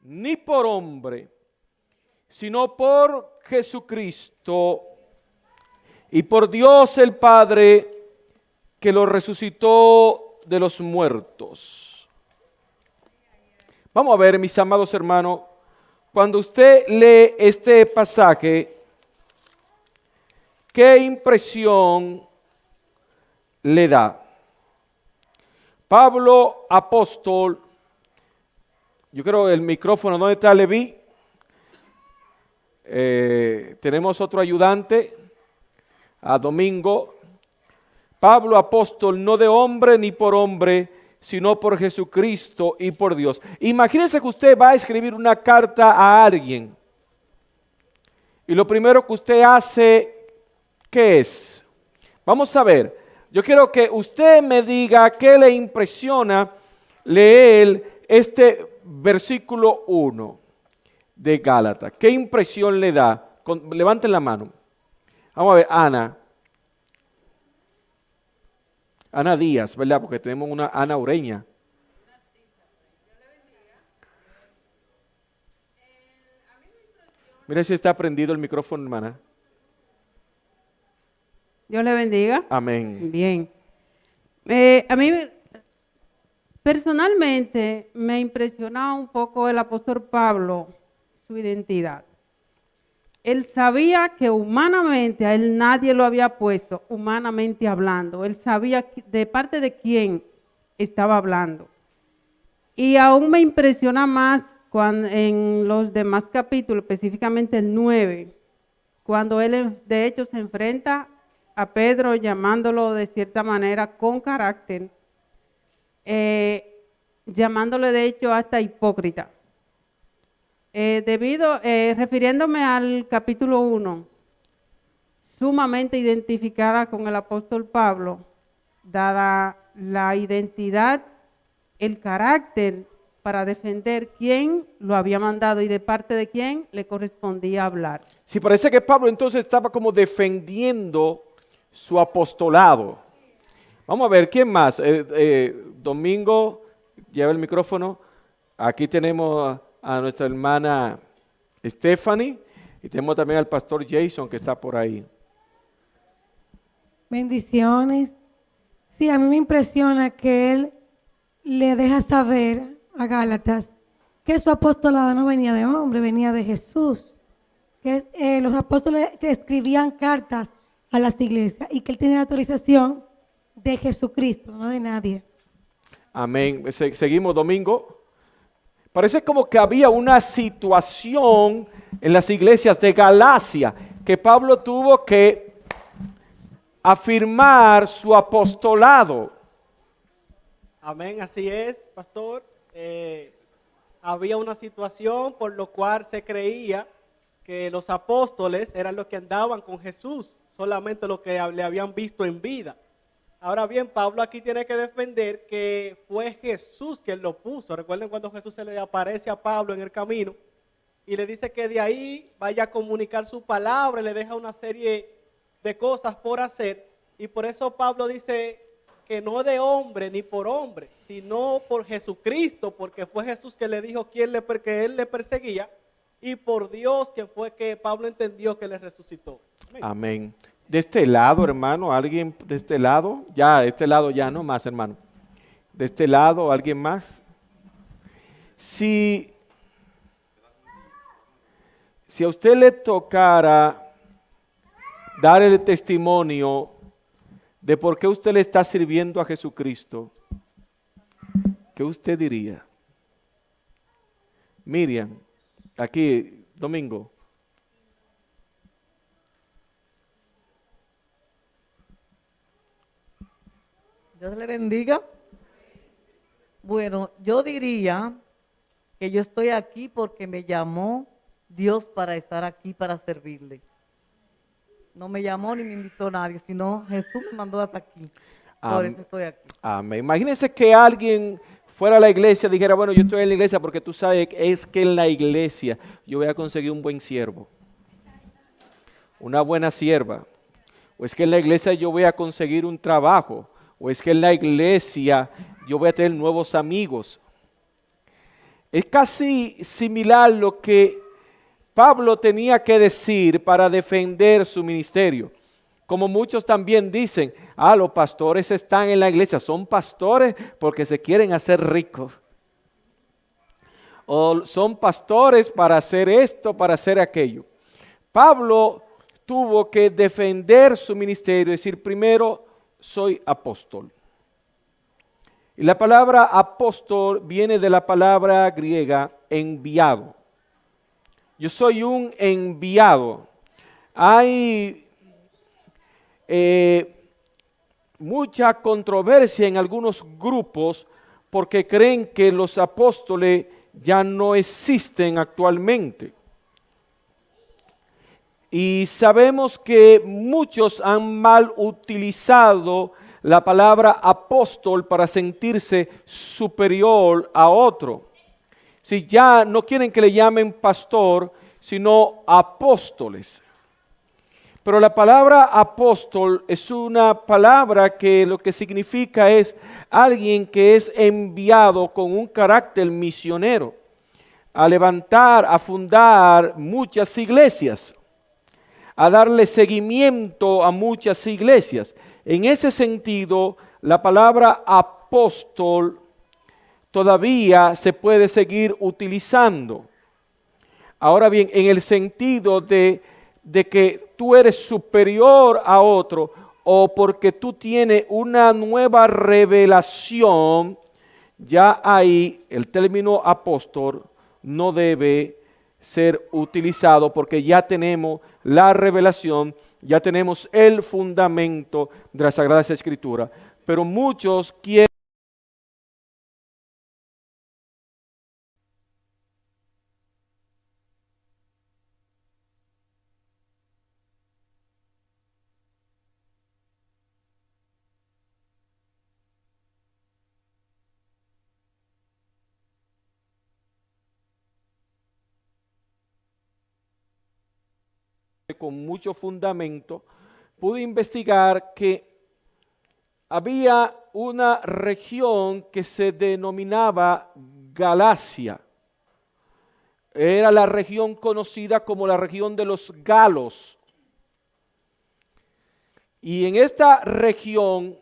ni por hombre, sino por Jesucristo y por Dios el Padre, que lo resucitó de los muertos. Vamos a ver, mis amados hermanos, cuando usted lee este pasaje, ¿qué impresión le da? Pablo, apóstol, yo creo el micrófono, ¿dónde está Leví? Tenemos otro ayudante, a Domingo. Pablo, apóstol, no de hombre ni por hombre, sino por Jesucristo y por Dios. Imagínese que usted va a escribir una carta a alguien y lo primero que usted hace, ¿qué es? Vamos a ver, yo quiero que usted me diga qué le impresiona leer este versículo 1 de Gálatas. ¿Qué impresión le da? Levanten la mano. Vamos a ver, Ana Díaz, ¿verdad? Porque tenemos una Ana Ureña. Mira si está prendido el micrófono, hermana. Dios le bendiga. Amén. Bien. A mí personalmente me impresionaba un poco el apóstol Pablo, su identidad. Él sabía que humanamente a él nadie lo había puesto, humanamente hablando. Él sabía de parte de quién estaba hablando. Y aún me impresiona más cuando en los demás capítulos, específicamente el 9, cuando él de hecho se enfrenta a Pedro llamándolo de cierta manera con carácter, llamándole de hecho hasta hipócrita. Refiriéndome al capítulo 1, sumamente identificada con el apóstol Pablo, dada la identidad, el carácter para defender quién lo había mandado y de parte de quién le correspondía hablar. Sí, parece que Pablo entonces estaba como defendiendo su apostolado. Vamos a ver, ¿quién más? Domingo, lleva el micrófono. Aquí tenemos a nuestra hermana Stephanie y tenemos también al pastor Jason que está por ahí. Bendiciones. Sí, a mí me impresiona que él le deja saber a Gálatas que su apostolado no venía de hombre, venía de Jesús. Que los apóstoles que escribían cartas a las iglesias y que él tenía la autorización de Jesucristo, no de nadie. Amén. Seguimos, Domingo. Parece como que había una situación en las iglesias de Galacia que Pablo tuvo que afirmar su apostolado. Amén, así es, pastor. Había una situación por lo cual se creía que los apóstoles eran los que andaban con Jesús, solamente los que le habían visto en vida. Ahora bien, Pablo aquí tiene que defender que fue Jesús quien lo puso. Recuerden cuando Jesús se le aparece a Pablo en el camino y le dice que de ahí vaya a comunicar su palabra, le deja una serie de cosas por hacer. Y por eso Pablo dice que no de hombre ni por hombre, sino por Jesucristo, porque fue Jesús que le dijo que él le perseguía, y por Dios que fue que Pablo entendió que le resucitó. Amén. Amén. De este lado, hermano, alguien de este lado, ya, de este lado ya no más, hermano. De este lado, alguien más. Si a usted le tocara dar el testimonio de por qué usted le está sirviendo a Jesucristo, ¿qué usted diría? Miriam, aquí, Domingo. Dios le bendiga. Bueno, yo diría que yo estoy aquí porque me llamó Dios para estar aquí, para servirle. No me llamó ni me invitó nadie, sino Jesús me mandó hasta aquí. Por eso estoy aquí. Amén. Imagínense que alguien fuera a la iglesia y dijera, bueno, yo estoy en la iglesia porque tú sabes es que en la iglesia yo voy a conseguir un buen siervo, una buena sierva, o es que en la iglesia yo voy a conseguir un trabajo, o es que en la iglesia yo voy a tener nuevos amigos. Es casi similar lo que Pablo tenía que decir para defender su ministerio. Como muchos también dicen, los pastores están en la iglesia, son pastores porque se quieren hacer ricos. O son pastores para hacer esto, para hacer aquello. Pablo tuvo que defender su ministerio, decir, primero, soy apóstol. Y la palabra apóstol viene de la palabra griega enviado. Yo soy un enviado. Hay mucha controversia en algunos grupos porque creen que los apóstoles ya no existen actualmente. Y sabemos que muchos han mal utilizado la palabra apóstol para sentirse superior a otro. Si ya no quieren que le llamen pastor, sino apóstoles. Pero la palabra apóstol es una palabra que lo que significa es alguien que es enviado con un carácter misionero a levantar, a fundar muchas iglesias, a darle seguimiento a muchas iglesias. En ese sentido, la palabra apóstol todavía se puede seguir utilizando. Ahora bien, en el sentido de que tú eres superior a otro o porque tú tienes una nueva revelación, ya ahí el término apóstol no debe ser utilizado porque ya tenemos la revelación, ya tenemos el fundamento de la Sagrada Escritura. Pero muchos quieren con mucho fundamento, pude investigar que había una región que se denominaba Galacia. Era la región conocida como la región de los galos. Y en esta región,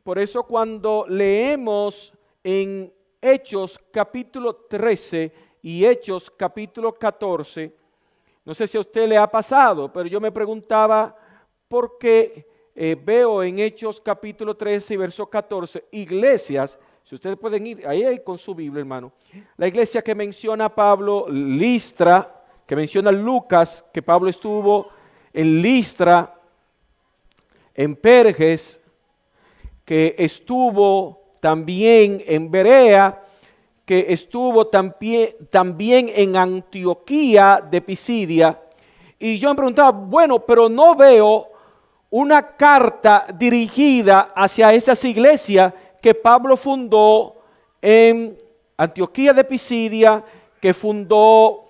por eso cuando leemos en Hechos capítulo 13 y Hechos capítulo 14, no sé si a usted le ha pasado, pero yo me preguntaba por qué veo en Hechos capítulo 13 y verso 14 iglesias, si ustedes pueden ir ahí con su Biblia, hermano, la iglesia que menciona Pablo, Listra, que menciona Lucas, que Pablo estuvo en Listra, en Perges, que estuvo también en Berea, que estuvo también en Antioquía de Pisidia. Y yo me preguntaba, bueno, pero no veo una carta dirigida hacia esas iglesias que Pablo fundó en Antioquía de Pisidia, que fundó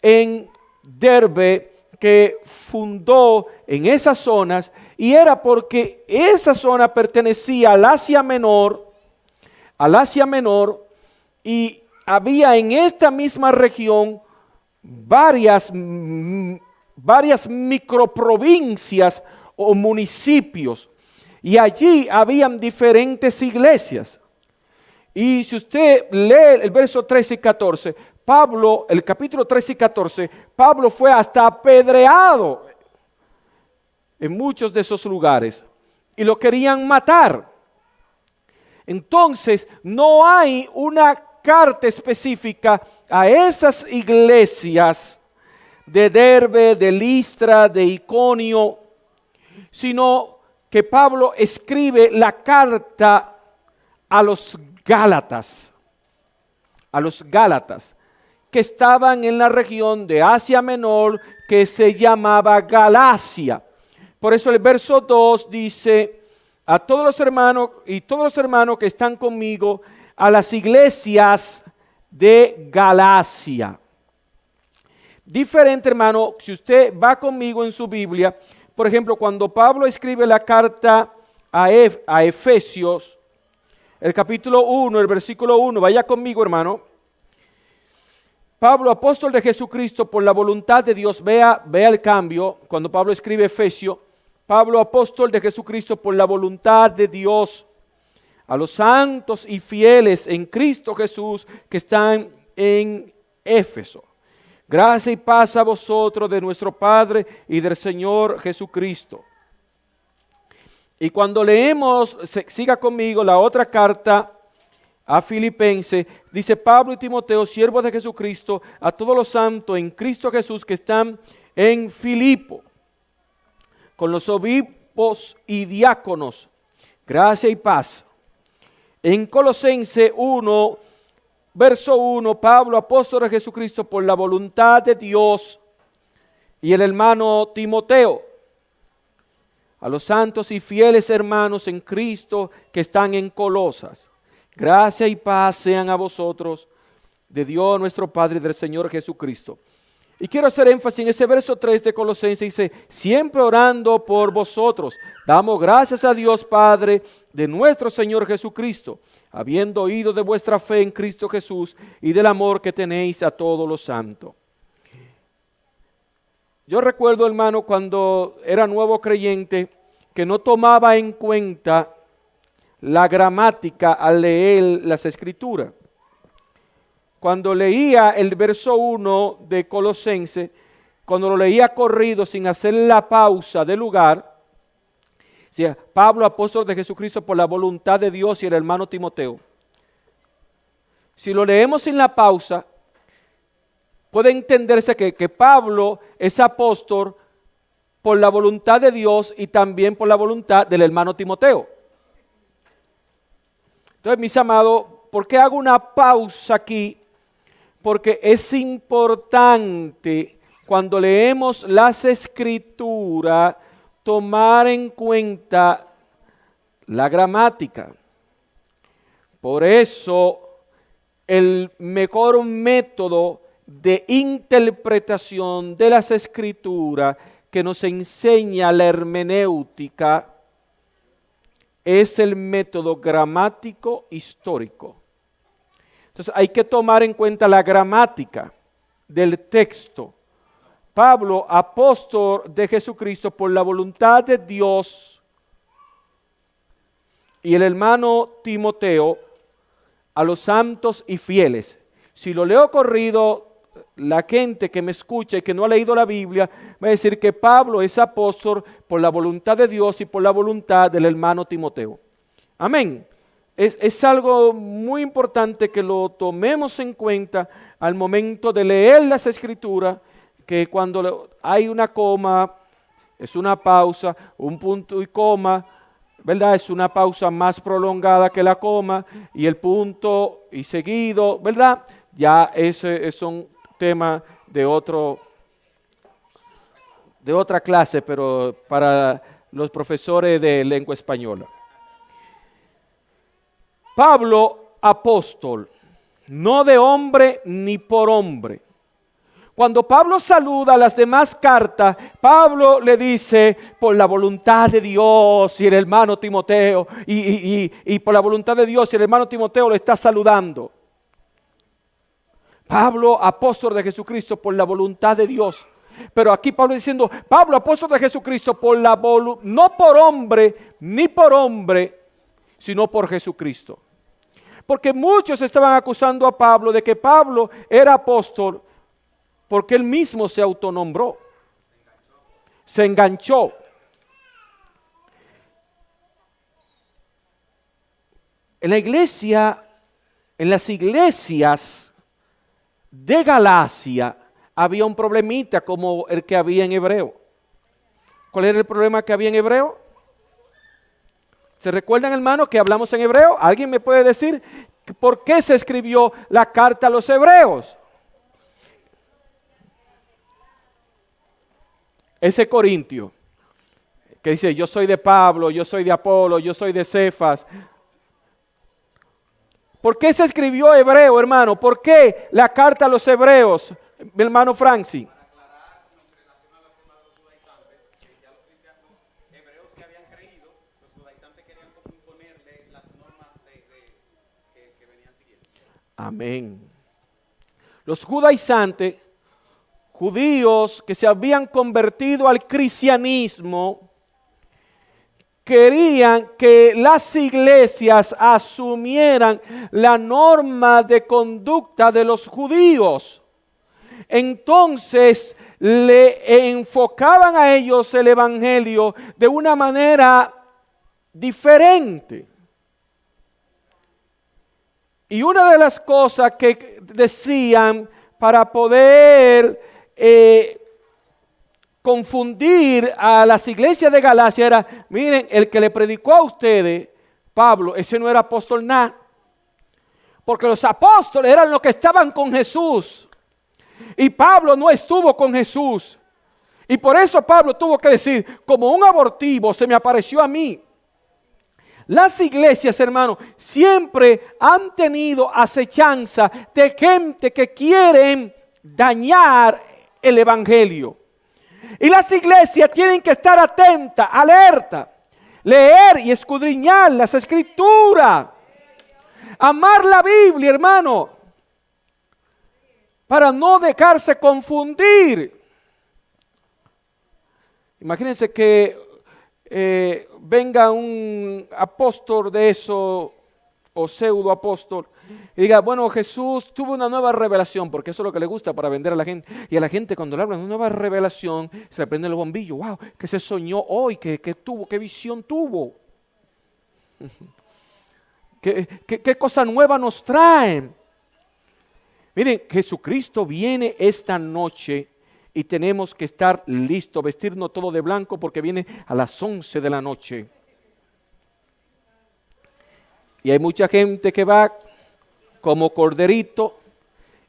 en Derbe, que fundó en esas zonas, y era porque esa zona pertenecía al Asia Menor, y había en esta misma región varias microprovincias o municipios, y allí habían diferentes iglesias. Y si usted lee el verso 13 y 14, Pablo, el capítulo 13 y 14, Pablo fue hasta apedreado en muchos de esos lugares y lo querían matar. Entonces, no hay una carta específica a esas iglesias de Derbe, de Listra, de Iconio, sino que Pablo escribe la carta a los Gálatas, que estaban en la región de Asia Menor que se llamaba Galacia. Por eso el verso 2 dice: a todos los hermanos que están conmigo, a las iglesias de Galacia. Diferente, hermano, si usted va conmigo en su Biblia, por ejemplo, cuando Pablo escribe la carta a Efesios, el capítulo 1, el versículo 1, vaya conmigo, hermano. Pablo, apóstol de Jesucristo por la voluntad de Dios. Vea el cambio cuando Pablo escribe Efesios. Pablo, apóstol de Jesucristo por la voluntad de Dios, a los santos y fieles en Cristo Jesús que están en Éfeso. Gracia y paz a vosotros de nuestro Padre y del Señor Jesucristo. Y cuando leemos, siga conmigo, la otra carta a Filipenses, dice Pablo y Timoteo, siervos de Jesucristo, a todos los santos en Cristo Jesús que están en Filipo, con los obispos y diáconos, gracia y paz. En Colosenses 1, verso 1, Pablo, apóstol de Jesucristo, por la voluntad de Dios, y el hermano Timoteo, a los santos y fieles hermanos en Cristo que están en Colosas. Gracia y paz sean a vosotros, de Dios nuestro Padre y del Señor Jesucristo. Y quiero hacer énfasis en ese verso 3 de Colosenses, dice, siempre orando por vosotros. Damos gracias a Dios Padre de nuestro Señor Jesucristo, habiendo oído de vuestra fe en Cristo Jesús y del amor que tenéis a todos los santos. Yo recuerdo, hermano, cuando era nuevo creyente, que no tomaba en cuenta la gramática al leer las Escrituras. Cuando leía el verso 1 de Colosenses, cuando lo leía corrido sin hacer la pausa de lugar, decía, Pablo, apóstol de Jesucristo por la voluntad de Dios y el hermano Timoteo. Si lo leemos sin la pausa, puede entenderse que Pablo es apóstol por la voluntad de Dios y también por la voluntad del hermano Timoteo. Entonces, mis amados, ¿por qué hago una pausa aquí? Porque es importante cuando leemos las Escrituras tomar en cuenta la gramática. Por eso, el mejor método de interpretación de las Escrituras que nos enseña la hermenéutica es el método gramático histórico. Entonces hay que tomar en cuenta la gramática del texto. Pablo, apóstol de Jesucristo por la voluntad de Dios, y el hermano Timoteo, a los santos y fieles. Si lo leo corrido, la gente que me escucha y que no ha leído la Biblia va a decir que Pablo es apóstol por la voluntad de Dios y por la voluntad del hermano Timoteo. Amén. Es algo muy importante que lo tomemos en cuenta al momento de leer las Escrituras, que cuando hay una coma, es una pausa, un punto y coma, ¿verdad? Es una pausa más prolongada que la coma, y el punto y seguido, ¿verdad? Ya ese es un tema de otra clase, pero para los profesores de lengua española. Pablo, apóstol, no de hombre ni por hombre. Cuando Pablo saluda a las demás cartas, Pablo le dice, por la voluntad de Dios y el hermano Timoteo, y por la voluntad de Dios y el hermano Timoteo le está saludando. Pablo, apóstol de Jesucristo, por la voluntad de Dios. Pero aquí Pablo diciendo, Pablo, apóstol de Jesucristo, no por hombre, ni por hombre, sino por Jesucristo. Porque muchos estaban acusando a Pablo de que Pablo era apóstol porque él mismo se autonombró. Se enganchó. En la iglesia, en las iglesias de Galacia, había un problemita como el que había en Hebreo. ¿Cuál era el problema que había en Hebreo? ¿Se recuerdan, hermano, que hablamos en Hebreo? ¿Alguien me puede decir por qué se escribió la carta a los Hebreos? Ese Corintio, que dice, yo soy de Pablo, yo soy de Apolo, yo soy de Cefas. ¿Por qué se escribió Hebreo, hermano? ¿Por qué la carta a los Hebreos, mi hermano Francis? Amén. Los judaizantes, judíos que se habían convertido al cristianismo, querían que las iglesias asumieran la norma de conducta de los judíos. Entonces le enfocaban a ellos el evangelio de una manera diferente. Y una de las cosas que decían para poder confundir a las iglesias de Galacia era, miren, el que le predicó a ustedes, Pablo, ese no era apóstol nada. Porque los apóstoles eran los que estaban con Jesús. Y Pablo no estuvo con Jesús. Y por eso Pablo tuvo que decir, como un abortivo se me apareció a mí. Las iglesias, hermanos, siempre han tenido acechanza de gente que quieren dañar el evangelio. Y las iglesias tienen que estar atentas, alerta, leer y escudriñar las escrituras, amar la Biblia, hermano, para no dejarse confundir. Imagínense que venga un apóstol de eso, o pseudo apóstol, y diga, bueno, Jesús tuvo una nueva revelación, porque eso es lo que le gusta para vender a la gente. Y a la gente cuando le hablan de una nueva revelación, se le prende el bombillo. Wow, ¿qué se soñó hoy? ¿Qué tuvo? ¿Qué visión tuvo? ¿Qué cosa nueva nos trae? Miren, Jesucristo viene esta noche y tenemos que estar listos, vestirnos todo de blanco porque viene a las 11 de la noche. Y hay mucha gente que va como corderito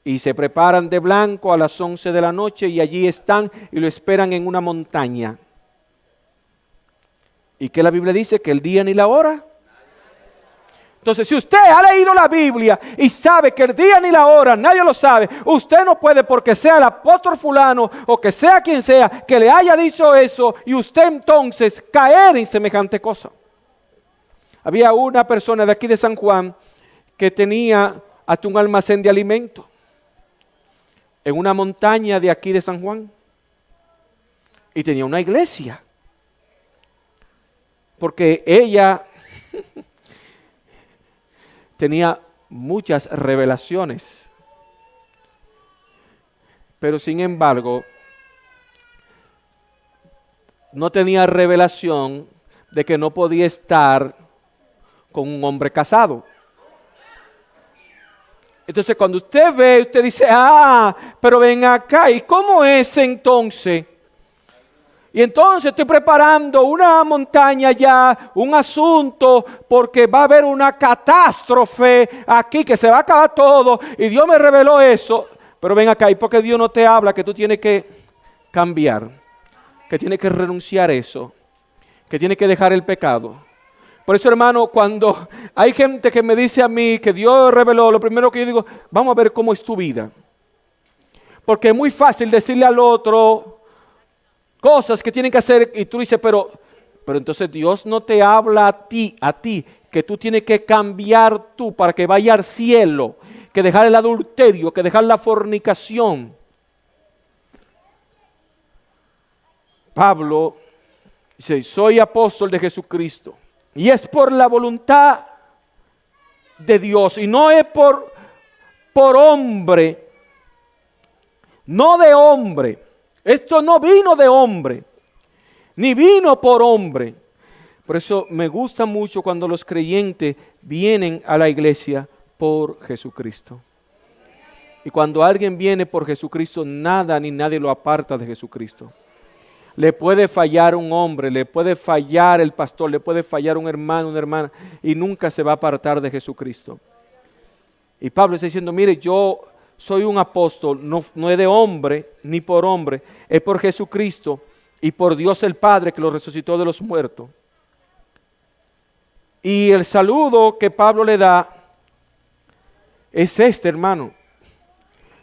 y se preparan de blanco a las 11 de la noche y allí están y lo esperan en una montaña. ¿Y qué la Biblia dice? Que el día ni la hora. Entonces, si usted ha leído la Biblia y sabe que el día ni la hora, nadie lo sabe, usted no puede porque sea el apóstol fulano o que sea quien sea que le haya dicho eso y usted entonces caer en semejante cosa. Había una persona de aquí de San Juan que tenía hasta un almacén de alimentos en una montaña de aquí de San Juan y tenía una iglesia porque ella tenía muchas revelaciones, pero sin embargo no tenía revelación de que no podía estar con un hombre casado. Entonces cuando usted ve, usted dice, pero ven acá, ¿y cómo es entonces? Y entonces estoy preparando una montaña ya, un asunto, porque va a haber una catástrofe aquí, que se va a acabar todo, y Dios me reveló eso. Pero ven acá, ¿y por qué Dios no te habla que tú tienes que cambiar? Que tienes que renunciar a eso, que tienes que dejar el pecado. Por eso, hermano, cuando hay gente que me dice a mí que Dios reveló, lo primero que yo digo, vamos a ver cómo es tu vida. Porque es muy fácil decirle al otro cosas que tienen que hacer y tú dices, pero entonces Dios no te habla a ti, que tú tienes que cambiar tú para que vaya al cielo, que dejar el adulterio, que dejar la fornicación. Pablo dice, soy apóstol de Jesucristo y es por la voluntad de Dios y no es por hombre, no de hombre. Esto no vino de hombre, ni vino por hombre. Por eso me gusta mucho cuando los creyentes vienen a la iglesia por Jesucristo. Y cuando alguien viene por Jesucristo, nada ni nadie lo aparta de Jesucristo. Le puede fallar un hombre, le puede fallar el pastor, le puede fallar un hermano, una hermana, y nunca se va a apartar de Jesucristo. Y Pablo está diciendo, mire, yo soy un apóstol, no es de hombre ni por hombre, es por Jesucristo y por Dios el Padre que lo resucitó de los muertos. Y el saludo que Pablo le da es este, hermano.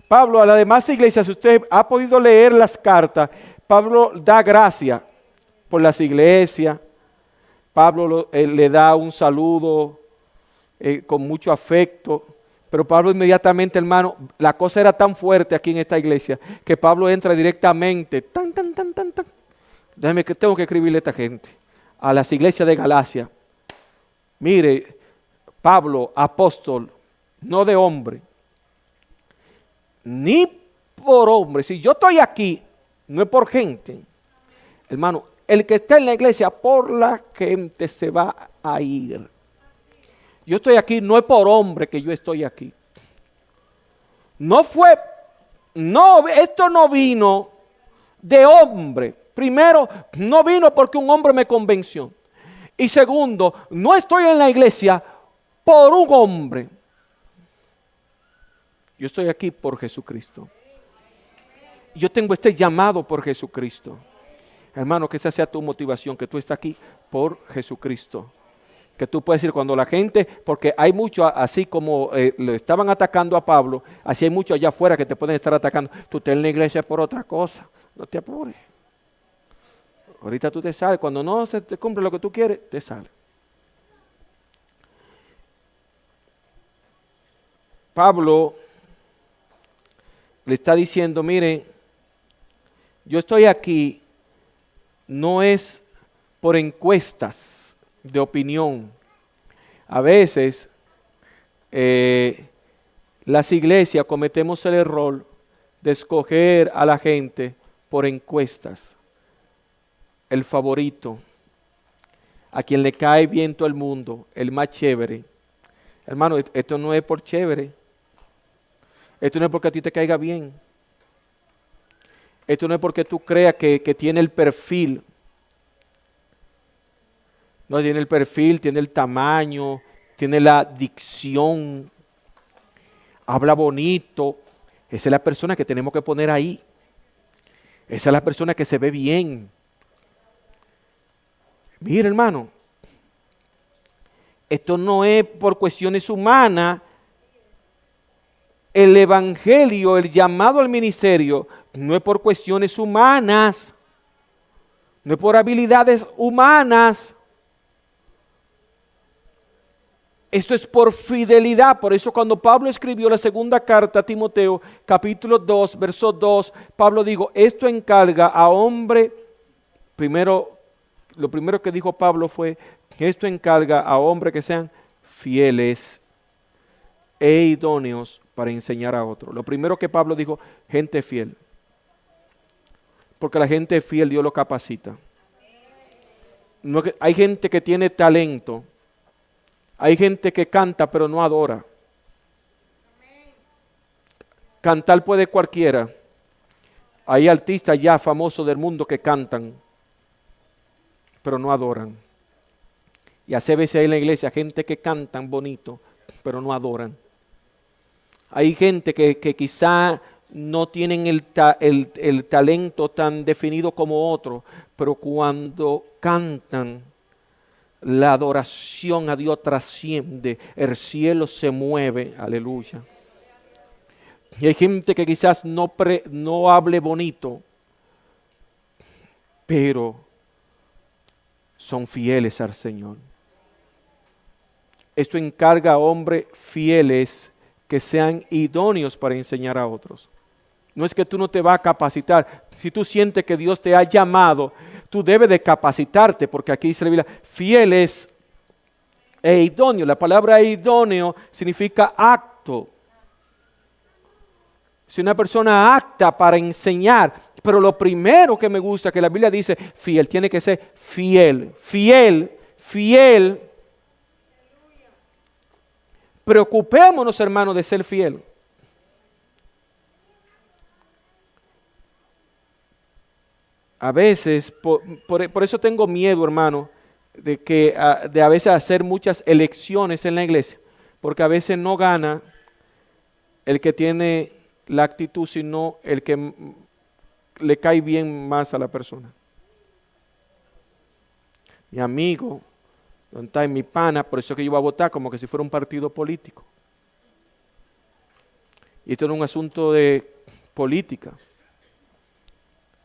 Pablo a las demás iglesias, si usted ha podido leer las cartas, Pablo da gracia por las iglesias. Pablo le da un saludo con mucho afecto. Pero Pablo inmediatamente, hermano, la cosa era tan fuerte aquí en esta iglesia que Pablo entra directamente, tan. Déjame que tengo que escribirle a esta gente, a las iglesias de Galacia. Mire, Pablo, apóstol, no de hombre, ni por hombre. Si yo estoy aquí, no es por gente. Hermano, el que está en la iglesia, por la gente se va a ir. Yo estoy aquí, no es por hombre que yo estoy aquí. Esto no vino de hombre. Primero, no vino porque un hombre me convenció. Y segundo, no estoy en la iglesia por un hombre. Yo estoy aquí por Jesucristo. Yo tengo este llamado por Jesucristo. Hermano, que esa sea tu motivación, que tú estás aquí por Jesucristo. Que tú puedes decir cuando la gente, porque hay mucho, así como le estaban atacando a Pablo, así hay muchos allá afuera que te pueden estar atacando. Tú estás en la iglesia por otra cosa, no te apures. Ahorita tú te sales, cuando no se te cumple lo que tú quieres, te sales. Pablo le está diciendo, miren, yo estoy aquí, no es por encuestas de opinión. A veces las iglesias cometemos el error de escoger a la gente por encuestas. El favorito, a quien le cae bien todo el mundo, el más chévere. Hermano, esto no es por chévere. Esto no es porque a ti te caiga bien. Esto no es porque tú creas que tiene el perfil. No, tiene el perfil, tiene el tamaño, tiene la dicción, habla bonito. Esa es la persona que tenemos que poner ahí. Esa es la persona que se ve bien. Mira, hermano, esto no es por cuestiones humanas. El evangelio, el llamado al ministerio, no es por cuestiones humanas, no es por habilidades humanas. Esto es por fidelidad. Por eso cuando Pablo escribió la segunda carta a Timoteo, capítulo 2, verso 2, Pablo dijo, esto encarga a hombre, lo primero que dijo Pablo fue, esto encarga a hombres que sean fieles e idóneos para enseñar a otros. Lo primero que Pablo dijo, gente fiel. Porque la gente fiel Dios lo capacita. No, hay gente que tiene talento. Hay gente que canta pero no adora. Cantar puede cualquiera. Hay artistas ya famosos del mundo que cantan pero no adoran. Y hace veces hay en la iglesia gente que cantan bonito pero no adoran. Hay gente que quizá no tienen el talento tan definido como otros, pero cuando cantan, la adoración a Dios trasciende, el cielo se mueve, aleluya. Y hay gente que quizás no hable bonito, pero son fieles al Señor. Esto encarga a hombres fieles que sean idóneos para enseñar a otros. No es que tú no te vas a capacitar. Si tú sientes que Dios te ha llamado, tú debes de capacitarte, porque aquí dice la Biblia, fieles e idóneos. La palabra idóneo significa acto. Si una persona acta para enseñar, pero lo primero que me gusta que la Biblia dice, fiel, tiene que ser fiel, fiel. Preocupémonos, hermanos, de ser fiel. A veces, por eso tengo miedo, hermano, de a veces hacer muchas elecciones en la iglesia, porque a veces no gana el que tiene la actitud, sino el que le cae bien más a la persona. Mi amigo, donde está mi pana, por eso que yo iba a votar como que si fuera un partido político. Y esto no es un asunto de política.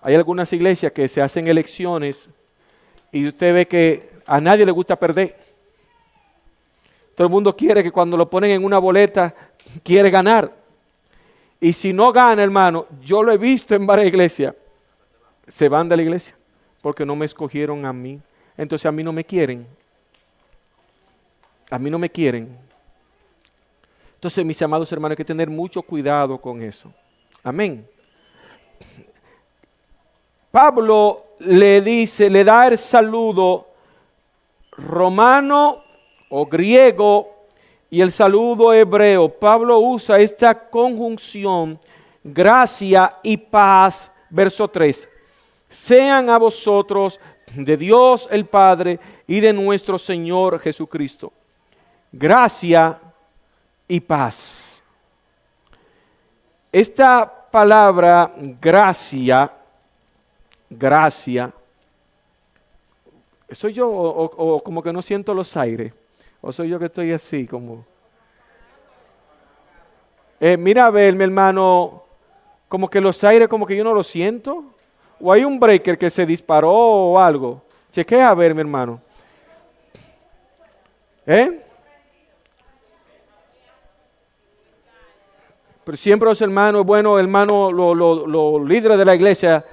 Hay algunas iglesias que se hacen elecciones y usted ve que a nadie le gusta perder. Todo el mundo quiere que cuando lo ponen en una boleta quiere ganar. Y si no gana, hermano, yo lo he visto en varias iglesias, se van de la iglesia porque no me escogieron a mí. Entonces a mí no me quieren. A mí no me quieren. Entonces, mis amados hermanos, hay que tener mucho cuidado con eso. Amén. Pablo le dice, le da el saludo romano o griego y el saludo hebreo. Pablo usa esta conjunción, gracia y paz, verso 3. Sean a vosotros de Dios el Padre y de nuestro Señor Jesucristo. Gracia y paz. Esta palabra gracia, ¿soy yo o como que no siento los aires? ¿O soy yo que estoy así como? Mira a ver, mi hermano, como que los aires como que yo no los siento. ¿O hay un breaker que se disparó o algo? Chequea a ver, mi hermano. Pero siempre los hermanos, bueno, hermanos, los líderes de la iglesia,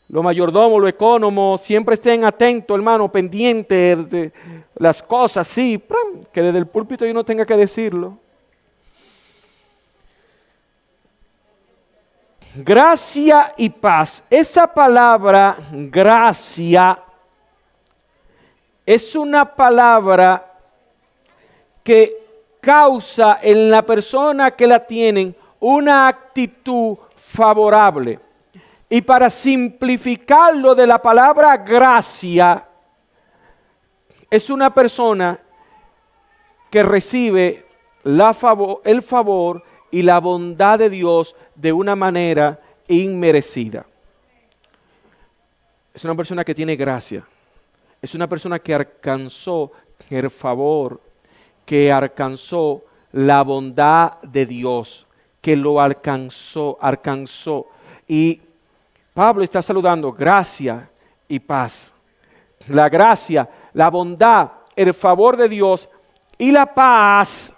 los mayordomos, los ecónomos, siempre estén atentos, hermano, pendientes de las cosas, sí, que desde el púlpito yo no tenga que decirlo. Gracia y paz. Esa palabra gracia es una palabra que causa en la persona que la tienen una actitud favorable. Y para simplificarlo de la palabra gracia, es una persona que recibe el favor y la bondad de Dios de una manera inmerecida. Es una persona que tiene gracia. Es una persona que alcanzó el favor, que alcanzó la bondad de Dios, que lo alcanzó. Y Pablo está saludando gracia y paz. La gracia, la bondad, el favor de Dios y la paz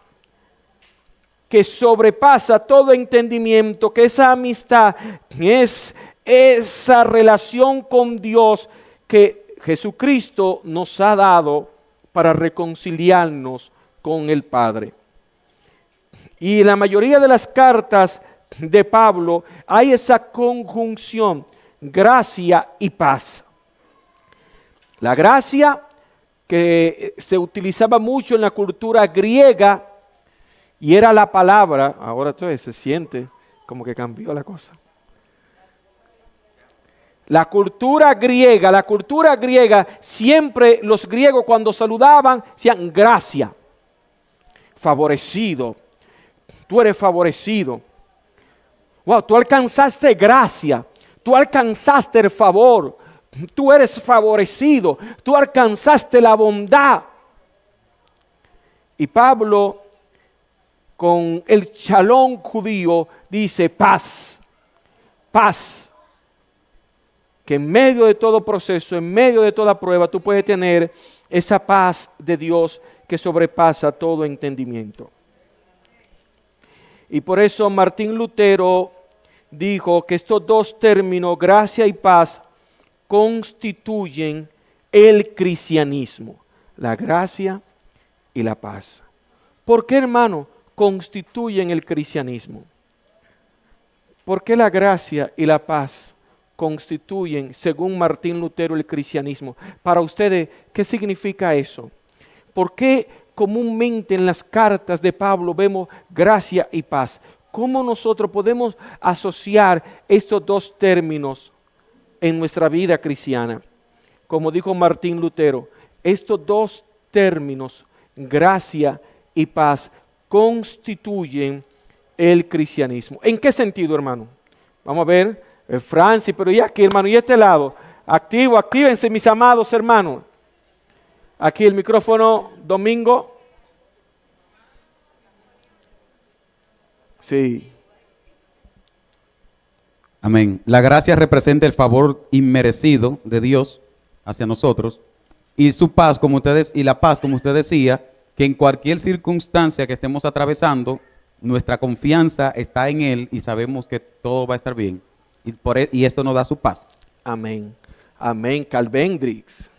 que sobrepasa todo entendimiento, que esa amistad es esa relación con Dios que Jesucristo nos ha dado para reconciliarnos con el Padre. Y en la mayoría de las cartas de Pablo hay esa conjunción, gracia y paz. La gracia que se utilizaba mucho en la cultura griega y era la palabra, ahora entonces se siente como que cambió la cosa. La cultura griega, siempre los griegos cuando saludaban decían gracia, favorecido, tú eres favorecido. Wow, tú alcanzaste gracia, tú alcanzaste el favor, tú eres favorecido, tú alcanzaste la bondad. Y Pablo, con el shalom judío, dice paz, paz. Que en medio de todo proceso, en medio de toda prueba, tú puedes tener esa paz de Dios que sobrepasa todo entendimiento. Y por eso Martín Lutero dijo que estos dos términos, gracia y paz, constituyen el cristianismo, la gracia y la paz. ¿Por qué, hermano, constituyen el cristianismo? ¿Por qué la gracia y la paz constituyen, según Martín Lutero, el cristianismo? Para ustedes, ¿qué significa eso? ¿Por qué comúnmente en las cartas de Pablo vemos gracia y paz? ¿Cómo nosotros podemos asociar estos dos términos en nuestra vida cristiana? Como dijo Martín Lutero, estos dos términos, gracia y paz, constituyen el cristianismo. ¿En qué sentido, hermano? Vamos a ver, Francis, pero y aquí, hermano, y este lado. Actívense, mis amados hermanos. Aquí el micrófono, Domingo. Sí. Amén. La gracia representa el favor inmerecido de Dios hacia nosotros y su paz, como ustedes, y la paz, como usted decía, que en cualquier circunstancia que estemos atravesando, nuestra confianza está en Él y sabemos que todo va a estar bien. Y esto nos da su paz. Amén. Amén. Calvendrix.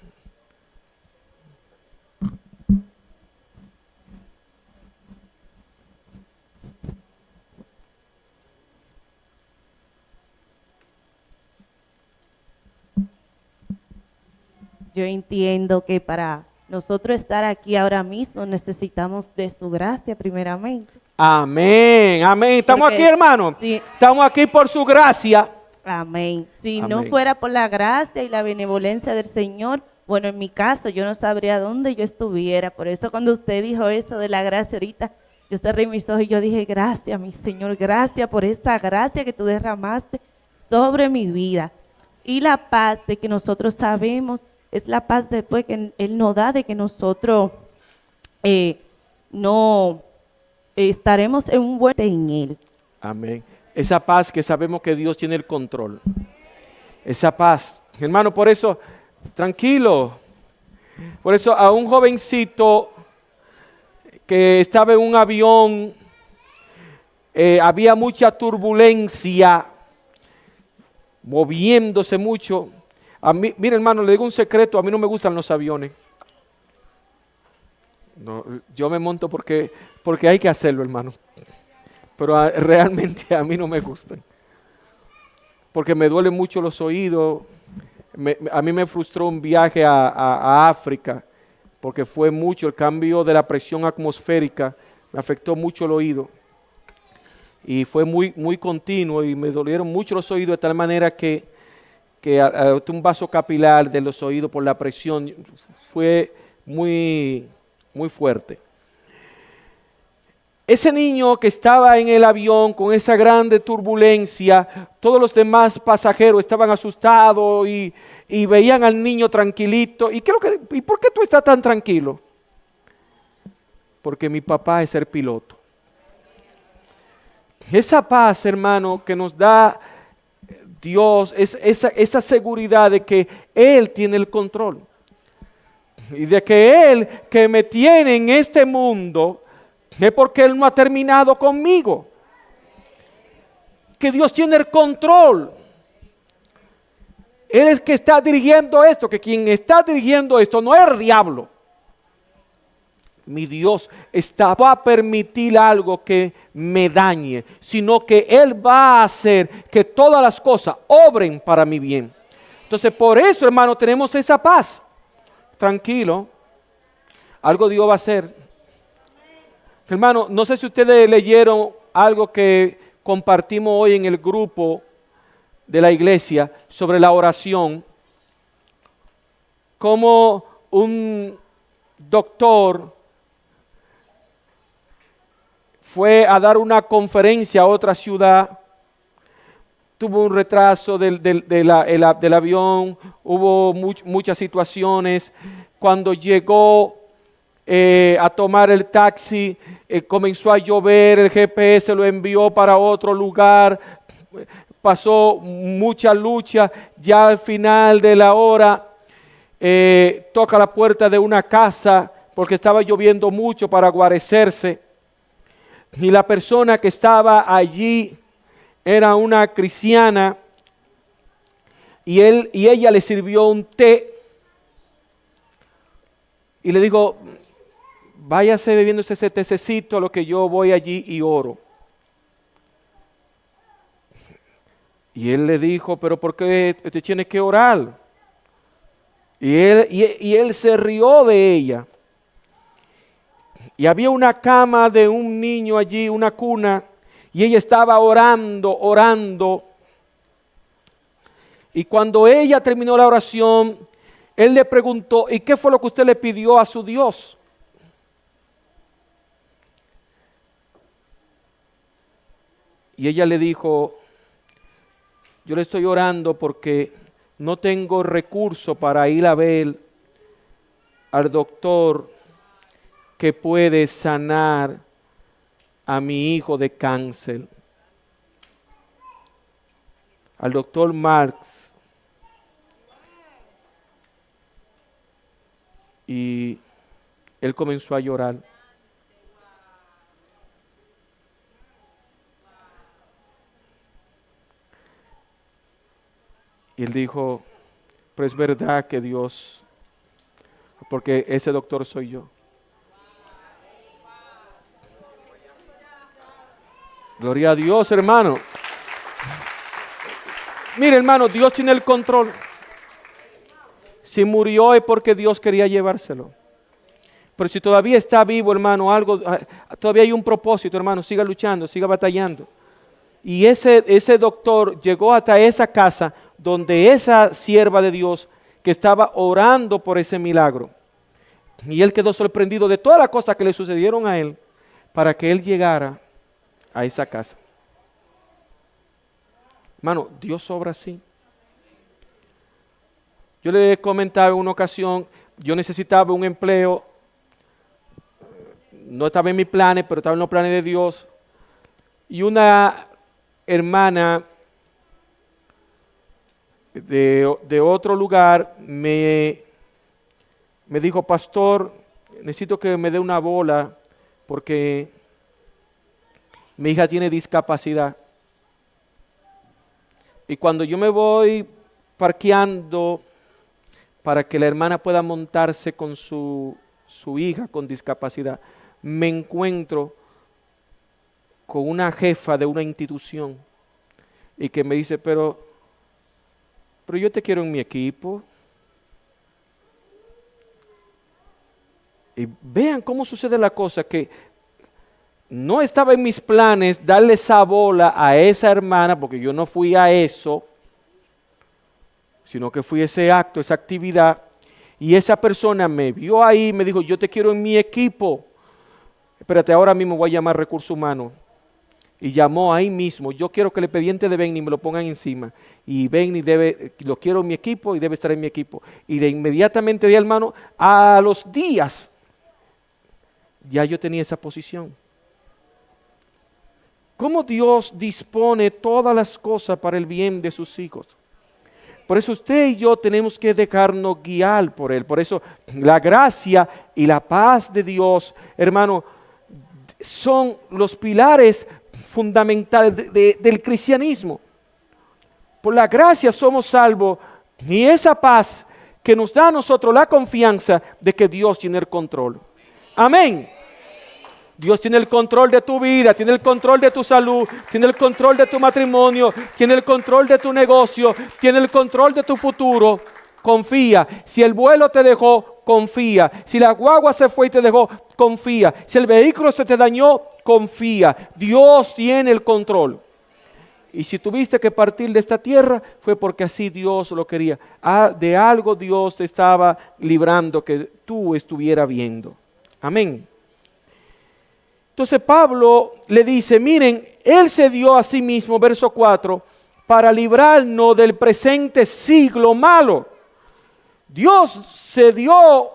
Yo entiendo que para nosotros estar aquí ahora mismo necesitamos de su gracia primeramente. Amén. Amén. Estamos Porque aquí, hermano. sí. Estamos aquí por su gracia. Amén. Si no Amén. fuera por la gracia y la benevolencia del Señor, bueno, en mi caso yo no sabría dónde yo estuviera. Por eso cuando usted dijo eso de la gracia ahorita, yo cerré mis ojos y yo dije, gracias, mi Señor, gracias por esa gracia que tú derramaste sobre mi vida. Y la paz de que nosotros sabemos es la paz después que Él nos da, de que nosotros no estaremos en un buen en Él. Amén. Esa paz que sabemos que Dios tiene el control. Esa paz. Hermano, por eso, tranquilo. Por eso a un jovencito que estaba en un avión, había mucha turbulencia, moviéndose mucho. A mí, mire hermano, le digo un secreto, a mí no me gustan los aviones. No, yo me monto porque hay que hacerlo, hermano. Pero realmente a mí no me gustan. Porque me duelen mucho los oídos. A mí me frustró un viaje a África, porque fue mucho el cambio de la presión atmosférica, me afectó mucho el oído. Y fue muy continuo y me dolieron mucho los oídos de tal manera que un vaso capilar de los oídos por la presión fue muy fuerte. Ese niño que estaba en el avión con esa grande turbulencia, todos los demás pasajeros estaban asustados y veían al niño tranquilito. ¿Y por qué tú estás tan tranquilo? Porque mi papá es el piloto. Esa paz, hermano, que nos da Dios, es esa seguridad de que Él tiene el control. Y de que Él, que me tiene en este mundo, es porque Él no ha terminado conmigo. Que Dios tiene el control. Él es que está dirigiendo esto, que quien está dirigiendo esto no es el diablo. Mi Dios va a permitir algo que me dañe, sino que Él va a hacer que todas las cosas obren para mi bien. Entonces, por eso, hermano, tenemos esa paz. Tranquilo, algo Dios va a hacer. Hermano, no sé si ustedes leyeron algo que compartimos hoy en el grupo de la iglesia sobre la oración. Como un doctor fue a dar una conferencia a otra ciudad, tuvo un retraso del avión, hubo muchas situaciones. Cuando llegó a tomar el taxi, comenzó a llover, el GPS lo envió para otro lugar, pasó mucha lucha, ya al final de la hora toca la puerta de una casa porque estaba lloviendo mucho para guarecerse. Y la persona que estaba allí era una cristiana y ella le sirvió un té y le dijo, váyase bebiéndose ese tececito a lo que yo voy allí y oro. Y él le dijo, pero ¿por qué te tienes que orar? Y él se rió de ella. Y había una cama de un niño allí, una cuna, y ella estaba orando. Y cuando ella terminó la oración, él le preguntó, ¿y qué fue lo que usted le pidió a su Dios? Y ella le dijo, yo le estoy orando porque no tengo recurso para ir a ver al doctor que puede sanar a mi hijo de cáncer, al doctor Marx. Y él comenzó a llorar. Y él dijo, pero es verdad que Dios, porque ese doctor soy yo. Gloria a Dios, hermano. Mire, hermano, Dios tiene el control. Si murió es porque Dios quería llevárselo. Pero si todavía está vivo, hermano, todavía hay un propósito, hermano. Siga luchando, siga batallando. Y ese doctor llegó hasta esa casa donde esa sierva de Dios que estaba orando por ese milagro. Y él quedó sorprendido de todas las cosas que le sucedieron a él para que él llegara a esa casa. Hermano, Dios obra así. Yo le comentaba en una ocasión, yo necesitaba un empleo, no estaba en mis planes, pero estaba en los planes de Dios. Y una hermana de otro lugar me dijo, pastor, necesito que me dé una bola porque mi hija tiene discapacidad. Y cuando yo me voy parqueando para que la hermana pueda montarse con su hija con discapacidad, me encuentro con una jefa de una institución y que me dice, pero yo te quiero en mi equipo. Y vean cómo sucede la cosa, que no estaba en mis planes darle esa bola a esa hermana, porque yo no fui a eso, sino que fui a ese acto, esa actividad, y esa persona me vio ahí y me dijo, yo te quiero en mi equipo. Espérate, ahora mismo voy a llamar recursos humanos. Y llamó ahí mismo, yo quiero que el expediente de Benny me lo pongan encima. Y Benny lo quiero en mi equipo y debe estar en mi equipo. Y de inmediatamente, hermano, a los días, ya yo tenía esa posición. ¿Cómo Dios dispone todas las cosas para el bien de sus hijos? Por eso usted y yo tenemos que dejarnos guiar por Él. Por eso la gracia y la paz de Dios, hermano, son los pilares fundamentales del cristianismo. Por la gracia somos salvos y esa paz que nos da a nosotros la confianza de que Dios tiene el control. Amén. Dios tiene el control de tu vida, tiene el control de tu salud, tiene el control de tu matrimonio, tiene el control de tu negocio, tiene el control de tu futuro. Confía. Si el vuelo te dejó, confía. Si la guagua se fue y te dejó, confía. Si el vehículo se te dañó, confía. Dios tiene el control. Y si tuviste que partir de esta tierra, fue porque así Dios lo quería. De algo Dios te estaba librando que tú estuvieras viendo. Amén. Entonces Pablo le dice, miren, Él se dio a sí mismo, verso 4, para librarnos del presente siglo malo. Dios se dio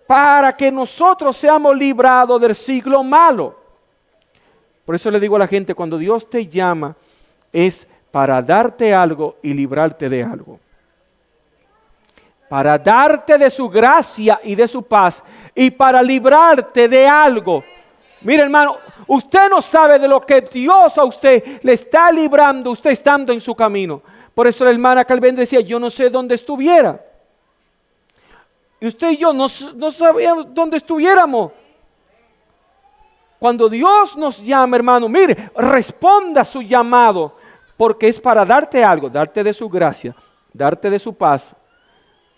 para que nosotros seamos librados del siglo malo. Por eso le digo a la gente, cuando Dios te llama, es para darte algo y librarte de algo. Para darte de su gracia y de su paz y para librarte de algo. Mire, hermano, usted no sabe de lo que Dios a usted le está librando, usted estando en su camino. Por eso la hermana Calvén decía, yo no sé dónde estuviera. Y usted y yo no sabíamos dónde estuviéramos. Cuando Dios nos llama, hermano, mire, responda a su llamado, porque es para darte algo, darte de su gracia, darte de su paz,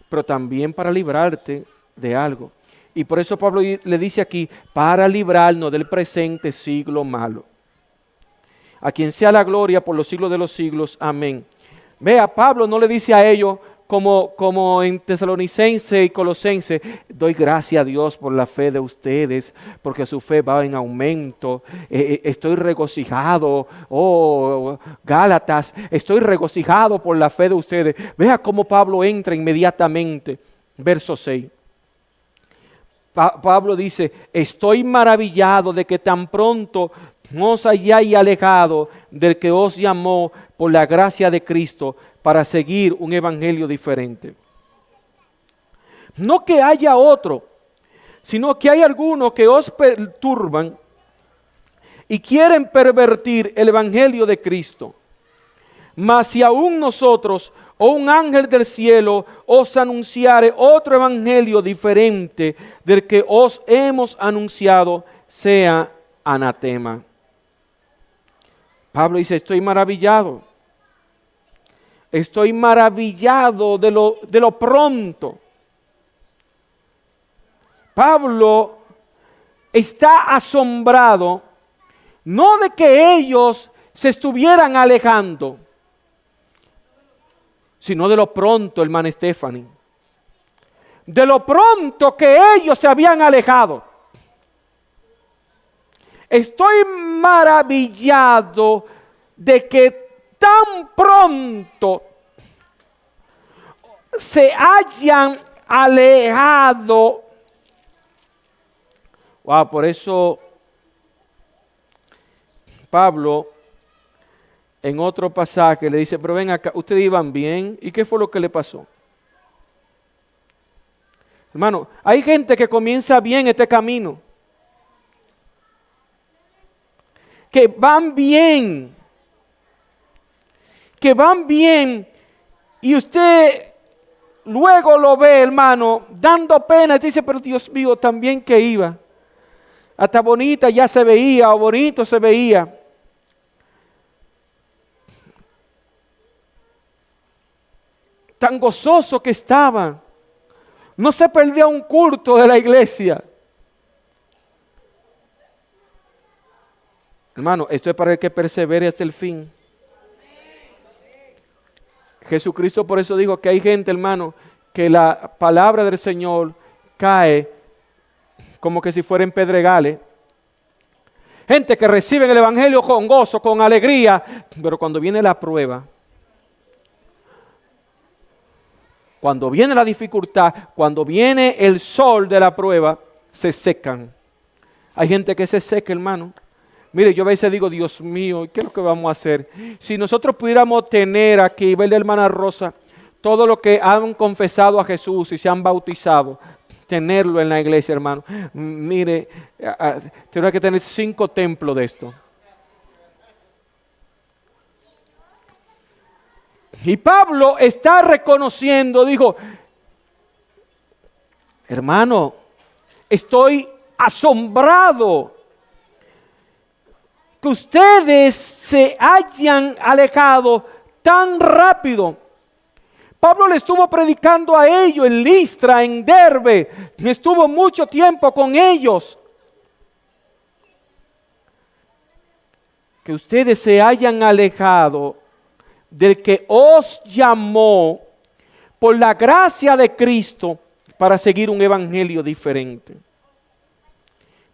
pero también para librarte de algo. Y por eso Pablo le dice aquí, para librarnos del presente siglo malo. A quien sea la gloria por los siglos de los siglos. Amén. Vea, Pablo no le dice a ellos, como en Tesalonicense y Colosense, doy gracias a Dios por la fe de ustedes, porque su fe va en aumento. Estoy regocijado, Gálatas, estoy regocijado por la fe de ustedes. Vea cómo Pablo entra inmediatamente. Verso 6. Pablo dice, estoy maravillado de que tan pronto os hayáis alejado del que os llamó por la gracia de Cristo para seguir un evangelio diferente. No que haya otro, sino que hay algunos que os perturban y quieren pervertir el evangelio de Cristo. Mas si aún nosotros o un ángel del cielo os anunciare otro evangelio diferente del que os hemos anunciado, sea anatema. Pablo dice, estoy maravillado. Estoy maravillado de lo pronto. Pablo está asombrado, no de que ellos se estuvieran alejando, sino de lo pronto, hermana Stephanie. De lo pronto que ellos se habían alejado. Estoy maravillado de que tan pronto se hayan alejado. Wow, por eso Pablo en otro pasaje le dice, pero ven acá, ustedes iban bien, ¿y qué fue lo que le pasó? Hermano, hay gente que comienza bien este camino, que van bien, y usted luego lo ve, hermano, dando pena, y dice, pero Dios mío, también que iba. Hasta bonita ya se veía, o bonito se veía. Tan gozoso que estaba. No se perdía un culto de la iglesia. Hermano, esto es para el que persevere hasta el fin. Jesucristo por eso dijo que hay gente, hermano, que la palabra del Señor cae como que si fueran pedregales. Gente que recibe el evangelio con gozo, con alegría, pero cuando viene la prueba, cuando viene la dificultad, cuando viene el sol de la prueba, se secan. Hay gente que se seca, hermano. Mire, yo a veces digo, Dios mío, ¿qué es lo que vamos a hacer? Si nosotros pudiéramos tener aquí, ver la hermana Rosa, todo lo que han confesado a Jesús y se han bautizado, tenerlo en la iglesia, hermano. Mire, tendrá que tener 5 templos de esto. Y Pablo está reconociendo, dijo, hermano, estoy asombrado que ustedes se hayan alejado tan rápido. Pablo le estuvo predicando a ellos en Listra, en Derbe, estuvo mucho tiempo con ellos. Que ustedes se hayan alejado del que os llamó por la gracia de Cristo para seguir un evangelio diferente.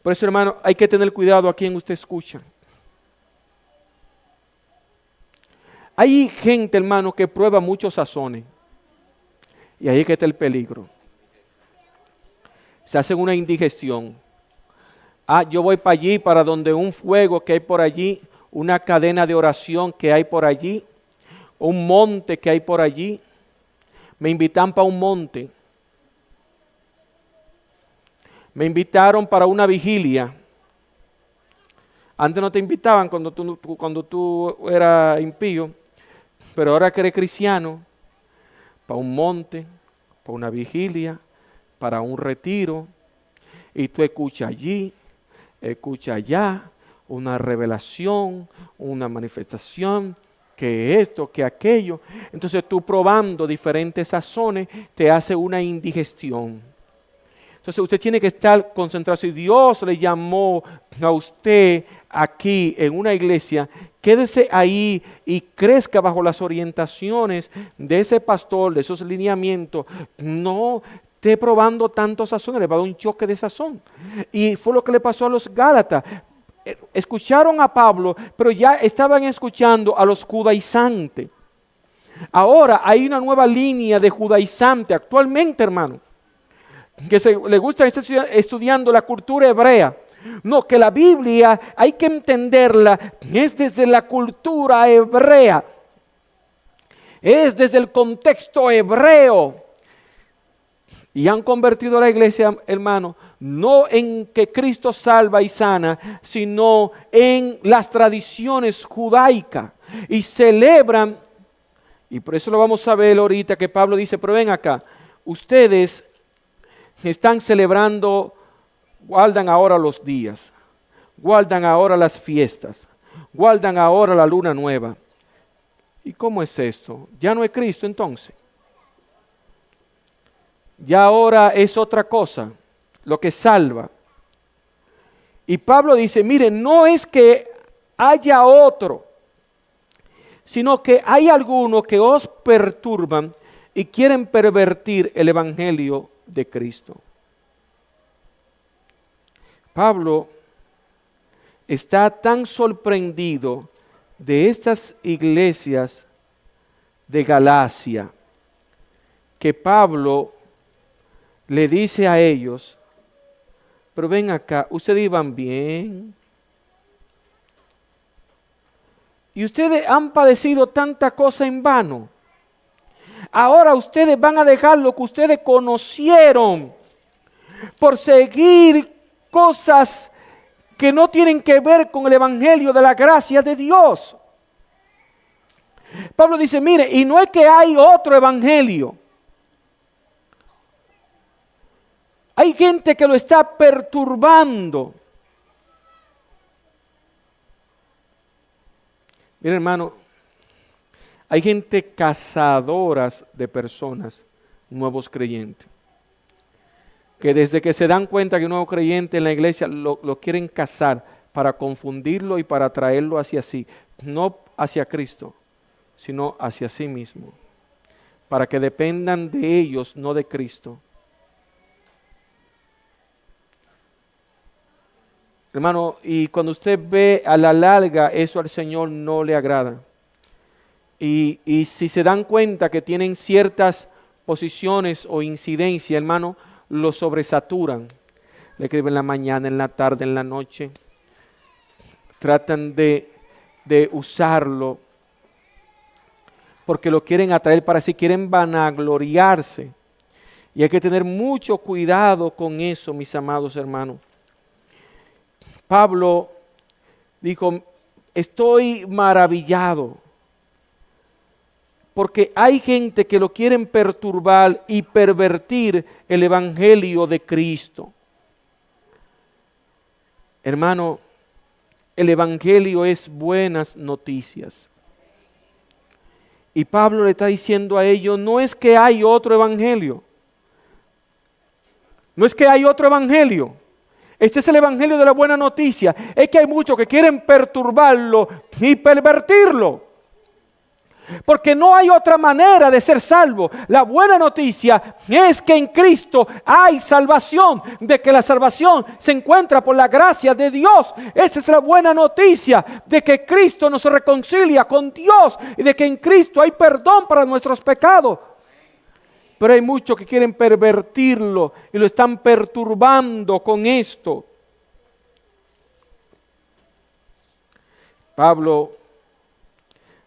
Por eso, hermano, hay que tener cuidado a quien usted escucha. Hay gente, hermano, que prueba muchos sazones. Y ahí es que está el peligro. Se hacen una indigestión. Yo voy para allí, para donde un fuego que hay por allí, una cadena de oración que hay por allí, un monte que hay por allí. Me invitan para un monte. Me invitaron para una vigilia. Antes no te invitaban cuando tú eras impío, pero ahora que eres cristiano, para un monte, para una vigilia, para un retiro, y tú escuchas allí, escuchas allá, una revelación, una manifestación, que esto, que aquello. Entonces tú probando diferentes sazones te hace una indigestión. Entonces usted tiene que estar concentrado. Si Dios le llamó a usted aquí en una iglesia, quédese ahí y crezca bajo las orientaciones de ese pastor, de esos lineamientos. No esté probando tantos sazones, le va a dar un choque de sazón. Y fue lo que le pasó a los Gálatas. Escucharon a Pablo, pero ya estaban escuchando a los judaizantes. Ahora hay una nueva línea de judaizantes actualmente, hermano, que le gusta estar estudiando la cultura hebrea. No, que la Biblia hay que entenderla, es desde la cultura hebrea, es desde el contexto hebreo. Y han convertido a la iglesia, hermano, no en que Cristo salva y sana, sino en las tradiciones judaicas. Y celebran Y por eso lo vamos a ver ahorita que Pablo dice, pero ven acá, ustedes están celebrando, guardan ahora los días, guardan ahora las fiestas, guardan ahora la luna nueva. ¿Y cómo es esto? ¿Ya no es Cristo entonces? Ya ahora es otra cosa, lo que salva. Y Pablo dice, miren, no es que haya otro, sino que hay algunos que os perturban y quieren pervertir el evangelio de Cristo. Pablo está tan sorprendido de estas iglesias de Galacia que Pablo le dice a ellos, pero ven acá, ustedes iban bien. Y ustedes han padecido tanta cosa en vano. Ahora ustedes van a dejar lo que ustedes conocieron por seguir cosas que no tienen que ver con el evangelio de la gracia de Dios. Pablo dice, mire, y no es que hay otro evangelio. Hay gente que lo está perturbando. Mira, hermano, hay gente cazadoras de personas, nuevos creyentes, que desde que se dan cuenta que un nuevo creyente en la iglesia lo quieren cazar para confundirlo y para traerlo hacia sí, no hacia Cristo, sino hacia sí mismo, para que dependan de ellos, no de Cristo. Hermano, y cuando usted ve a la larga, eso al Señor no le agrada. Y si se dan cuenta que tienen ciertas posiciones o incidencias, hermano, lo sobresaturan. Le escriben en la mañana, en la tarde, en la noche. Tratan de usarlo porque lo quieren atraer para sí, quieren vanagloriarse. Y hay que tener mucho cuidado con eso, mis amados hermanos. Pablo dijo, estoy maravillado porque hay gente que lo quieren perturbar y pervertir el evangelio de Cristo. Hermano, el evangelio es buenas noticias. Y Pablo le está diciendo a ellos, no es que hay otro evangelio. No es que hay otro evangelio. Este es el evangelio de la buena noticia. Es que hay muchos que quieren perturbarlo y pervertirlo. Porque no hay otra manera de ser salvo. La buena noticia es que en Cristo hay salvación, de que la salvación se encuentra por la gracia de Dios. Esa es la buena noticia, de que Cristo nos reconcilia con Dios y de que en Cristo hay perdón para nuestros pecados. Pero hay muchos que quieren pervertirlo y lo están perturbando con esto. Pablo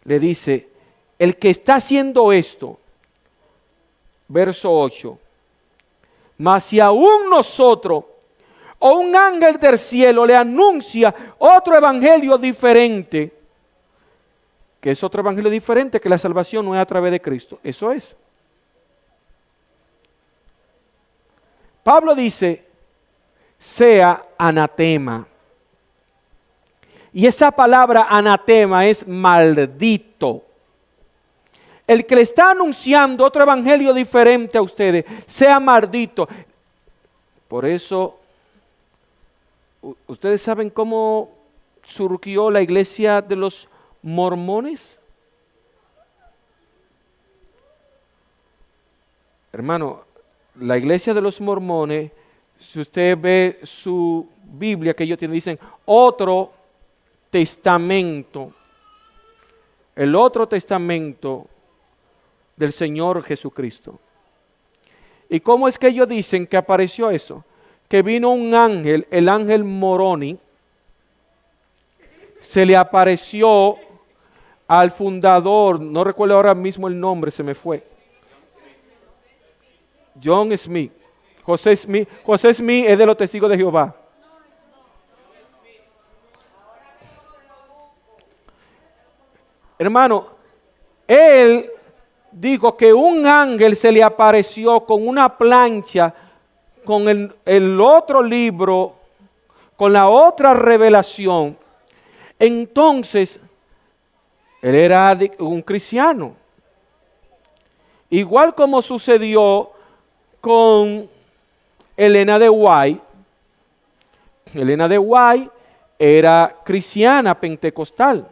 le dice, el que está haciendo esto, verso 8, mas si aún nosotros o un ángel del cielo le anuncia otro evangelio diferente, que es otro evangelio diferente, que la salvación no es a través de Cristo, eso es. Pablo dice, sea anatema. Y esa palabra anatema es maldito. El que le está anunciando otro evangelio diferente a ustedes, sea maldito. Por eso, ¿ustedes saben cómo surgió la iglesia de los mormones? Hermano, la iglesia de los mormones, si usted ve su Biblia que ellos tienen, dicen otro testamento. El otro testamento del Señor Jesucristo. ¿Y cómo es que ellos dicen que apareció eso? Que vino un ángel, el ángel Moroni, se le apareció al fundador, no recuerdo ahora mismo el nombre, se me fue. John Smith. José Smith es de los Testigos de Jehová. Hermano, él dijo que un ángel se le apareció con una plancha, con el otro libro, con la otra revelación. Entonces, él era un cristiano. Igual como sucedió con Elena de White. Elena de White era cristiana pentecostal.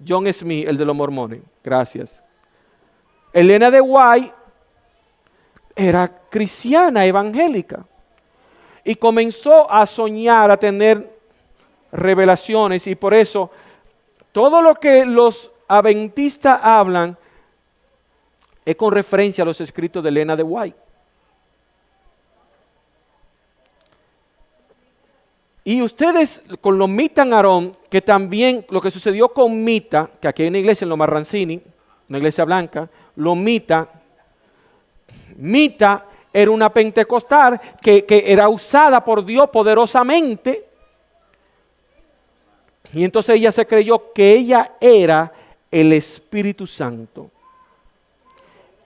John Smith, el de los mormones. Gracias. Elena de White era cristiana evangélica y comenzó a soñar, a tener revelaciones, y por eso todo lo que los adventistas hablan es con referencia a los escritos de Elena de White. Y ustedes con los Mita en Aarón, que también lo que sucedió con Mita, que aquí hay una iglesia en Los Marrancini, una iglesia blanca, los Mita era una pentecostal que era usada por Dios poderosamente, y entonces ella se creyó que ella era el Espíritu Santo.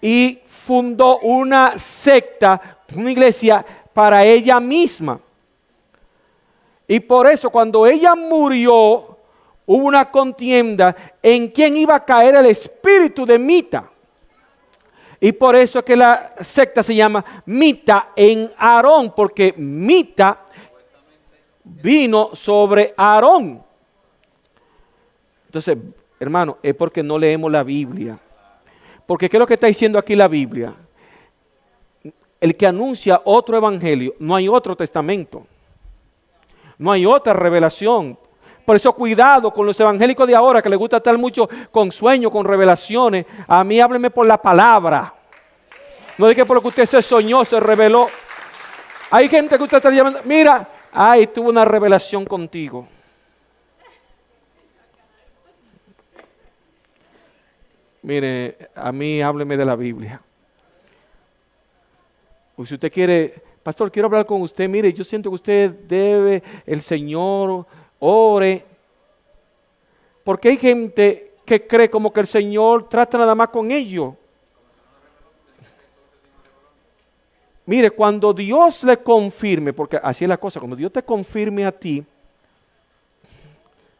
Y fundó una secta, una iglesia para ella misma. Y por eso cuando ella murió, hubo una contienda en quién iba a caer el espíritu de Mita. Y por eso es que la secta se llama Mita en Aarón, porque Mita vino sobre Aarón. Entonces, hermano, es porque no leemos la Biblia. Porque ¿qué es lo que está diciendo aquí la Biblia? El que anuncia otro evangelio, no hay otro testamento. No hay otra revelación. Por eso cuidado con los evangélicos de ahora que les gusta estar mucho con sueños, con revelaciones. A mí hábleme por la palabra. No de que por lo que usted se soñó, se reveló. Hay gente que usted está llamando, mira, ay, tuve una revelación contigo. Mire, a mí hábleme de la Biblia. O si usted quiere, pastor, quiero hablar con usted. Mire, yo siento que usted debe, el Señor, ore. Porque hay gente que cree como que el Señor trata nada más con ellos. Mire, cuando Dios le confirme, porque así es la cosa, cuando Dios te confirme a ti,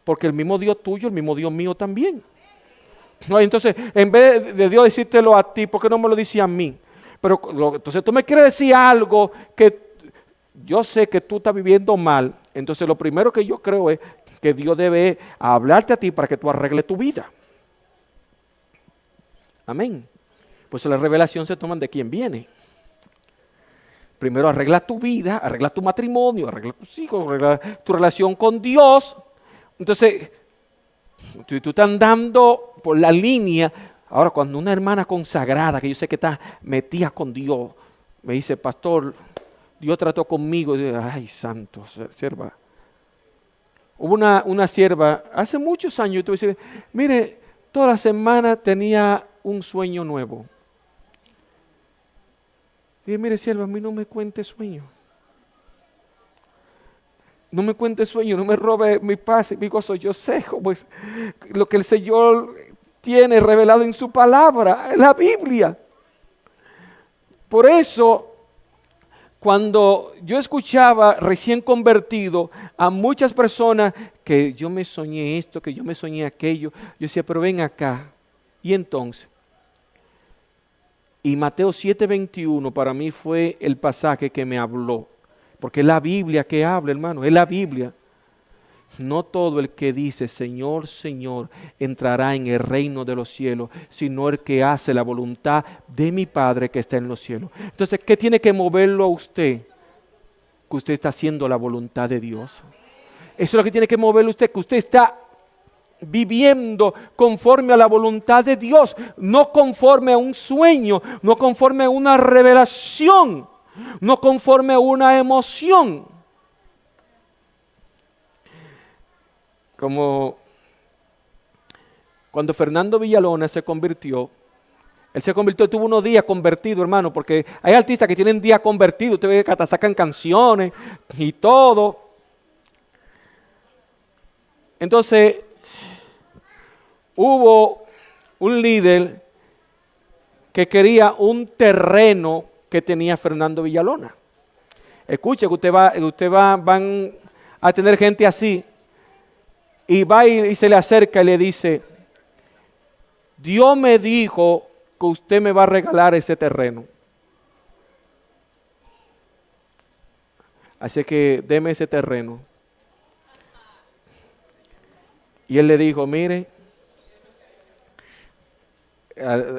porque el mismo Dios tuyo, el mismo Dios mío también. No, entonces, en vez de Dios decírtelo a ti, ¿por qué no me lo dice a mí? Pero entonces tú me quieres decir algo que yo sé que tú estás viviendo mal. Entonces lo primero que yo creo es que Dios debe hablarte a ti para que tú arregles tu vida. Amén. Pues la revelación se toman de quien viene. Primero arregla tu vida, arregla tu matrimonio, arregla tus hijos, arregla tu relación con Dios. Entonces, tú estás andando por la línea. Ahora, cuando una hermana consagrada, que yo sé que está metida con Dios, me dice, pastor, Dios trató conmigo. Y yo, ay, santo, sierva. Hubo una sierva, hace muchos años, yo te voy a decir, mire, toda la semana tenía un sueño nuevo. Y dije, mire, sierva, a mí no me cuente sueño. No me cuente sueño, no me robe mi paz y mi gozo. Yo sé cómo es lo que el Señor tiene revelado en su palabra, en la Biblia. Por eso, cuando yo escuchaba recién convertido a muchas personas que yo me soñé esto, que yo me soñé aquello, yo decía, pero ven acá. Y entonces, y Mateo 7:21 para mí fue el pasaje que me habló. Porque es la Biblia que habla, hermano, es la Biblia. No todo el que dice, Señor, Señor, entrará en el reino de los cielos, sino el que hace la voluntad de mi Padre que está en los cielos. Entonces, ¿qué tiene que moverlo a usted? Que usted está haciendo la voluntad de Dios. Eso es lo que tiene que moverlo a usted, que usted está viviendo conforme a la voluntad de Dios, no conforme a un sueño, no conforme a una revelación, no conforme a una emoción. Como cuando Fernando Villalona se convirtió, él se convirtió, tuvo unos días convertido, hermano, porque hay artistas que tienen días convertidos, usted ve que hasta sacan canciones y todo. Entonces, hubo un líder que quería un terreno que tenía Fernando Villalona. Escuche que van a tener gente así, y va y se le acerca y le dice: Dios me dijo que usted me va a regalar ese terreno. Así que deme ese terreno. Y él le dijo: mire,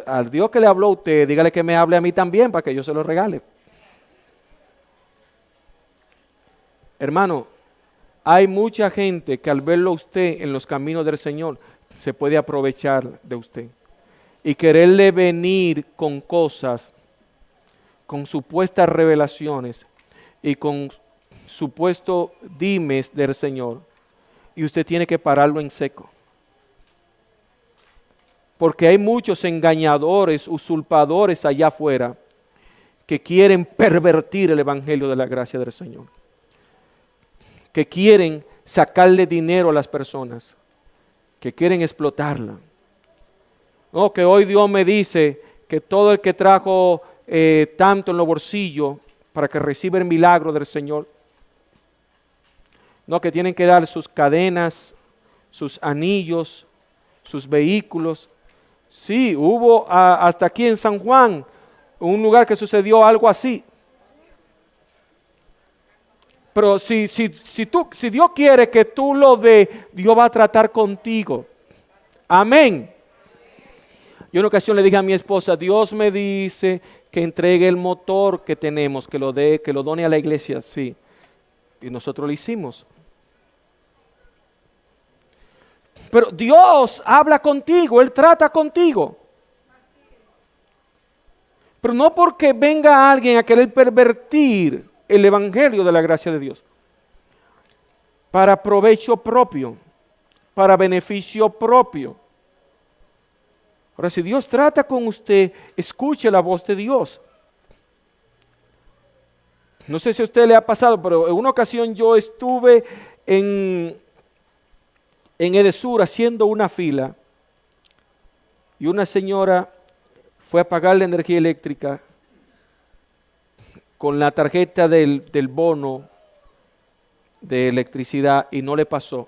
al Dios que le habló a usted, dígale que me hable a mí también para que yo se lo regale. Hermano, hay mucha gente que al verlo a usted en los caminos del Señor se puede aprovechar de usted y quererle venir con cosas, con supuestas revelaciones y con supuestos dimes del Señor, y usted tiene que pararlo en seco. Porque hay muchos engañadores, usurpadores allá afuera que quieren pervertir el evangelio de la gracia del Señor, que quieren sacarle dinero a las personas, que quieren explotarla. No, que hoy Dios me dice que todo el que trajo tanto en los bolsillos para que reciba el milagro del Señor, no, que tienen que dar sus cadenas, sus anillos, sus vehículos. Sí, hubo hasta aquí en San Juan un lugar que sucedió algo así. Pero si Dios quiere que tú lo des, Dios va a tratar contigo. Amén. Yo en una ocasión le dije a mi esposa: Dios me dice que entregue el motor que tenemos, que lo done a la iglesia. Sí. Y nosotros lo hicimos. Pero Dios habla contigo, Él trata contigo. Pero no porque venga alguien a querer pervertir el evangelio de la gracia de Dios para provecho propio, para beneficio propio. Ahora, si Dios trata con usted, escuche la voz de Dios. No sé si a usted le ha pasado, pero en una ocasión yo estuve en Edesur haciendo una fila y una señora fue a pagar la energía eléctrica con la tarjeta del bono de electricidad y no le pasó.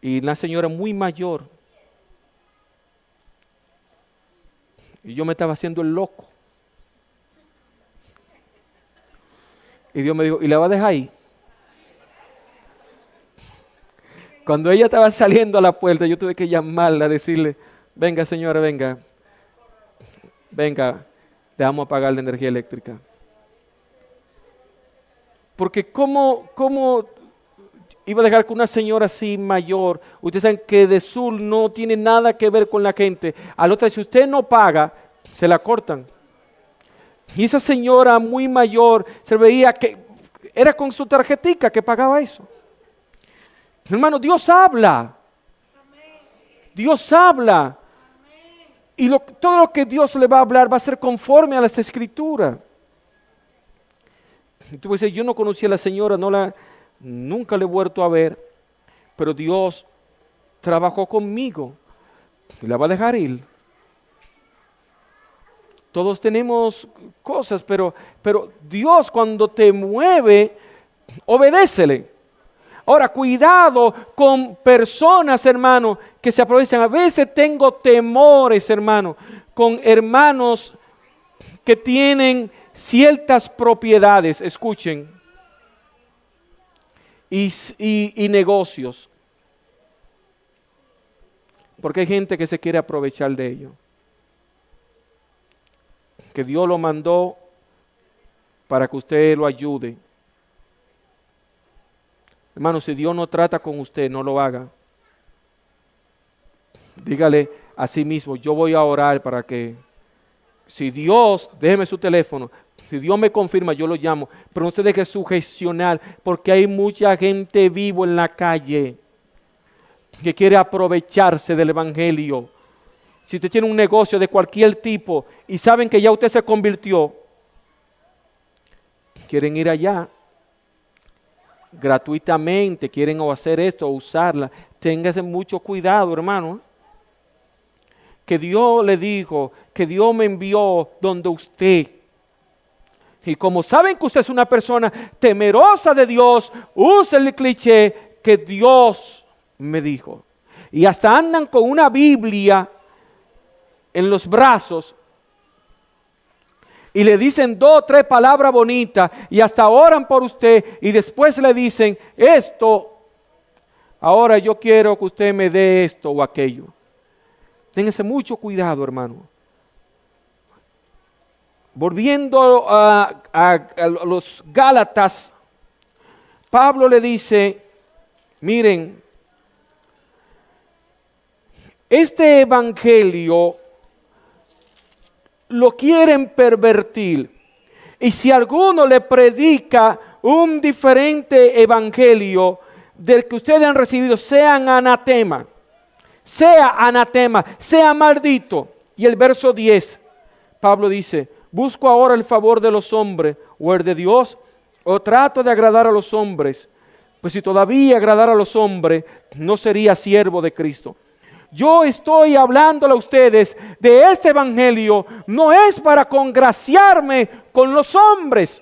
Y una señora muy mayor. Y yo me estaba haciendo el loco. Y Dios me dijo: ¿y la va a dejar ahí? Cuando ella estaba saliendo a la puerta, yo tuve que llamarla, decirle: venga señora, venga, le vamos a pagar la energía eléctrica. Porque ¿cómo iba a dejar que una señora así mayor? Ustedes saben que Edesur no tiene nada que ver con la gente. Al otro, si usted no paga, se la cortan. Y esa señora muy mayor se veía que era con su tarjetica que pagaba eso. Hermano, Dios habla. Dios habla. Y todo lo que Dios le va a hablar va a ser conforme a las Escrituras. Y tú vas a decir: yo no conocí a la señora, nunca le he vuelto a ver, pero Dios trabajó conmigo y la va a dejar ir. Todos tenemos cosas, pero Dios cuando te mueve, obedécele. Ahora, cuidado con personas, hermano, que se aprovechan. A veces tengo temores, hermano, con hermanos que tienen ciertas propiedades, escuchen, y negocios. Porque hay gente que se quiere aprovechar de ello. Que Dios lo mandó para que usted lo ayude. Hermano, si Dios no trata con usted, no lo haga. Dígale a sí mismo: yo voy a orar para que, si Dios, déjeme su teléfono, si Dios me confirma, yo lo llamo, pero no se deje sugestionar, porque hay mucha gente vivo en la calle que quiere aprovecharse del evangelio. Si usted tiene un negocio de cualquier tipo y saben que ya usted se convirtió, quieren ir allá gratuitamente, quieren o hacer esto o usarla, téngase mucho cuidado, hermano. Que Dios le dijo, que Dios me envió donde usted. Y como saben que usted es una persona temerosa de Dios, use el cliché que Dios me dijo. Y hasta andan con una Biblia en los brazos y le dicen 2 o 3 palabras bonitas y hasta oran por usted y después le dicen esto, ahora yo quiero que usted me dé esto o aquello. Ténganse mucho cuidado, hermano. Volviendo a los Gálatas, Pablo le dice, miren, este evangelio lo quieren pervertir. Y si alguno le predica un diferente evangelio del que ustedes han recibido, sean anatema, sea maldito. Y el verso 10, Pablo dice, busco ahora el favor de los hombres o el de Dios, o trato de agradar a los hombres. Pues si todavía agradara a los hombres, no sería siervo de Cristo. Yo estoy hablándole a ustedes de este evangelio, no es para congraciarme con los hombres.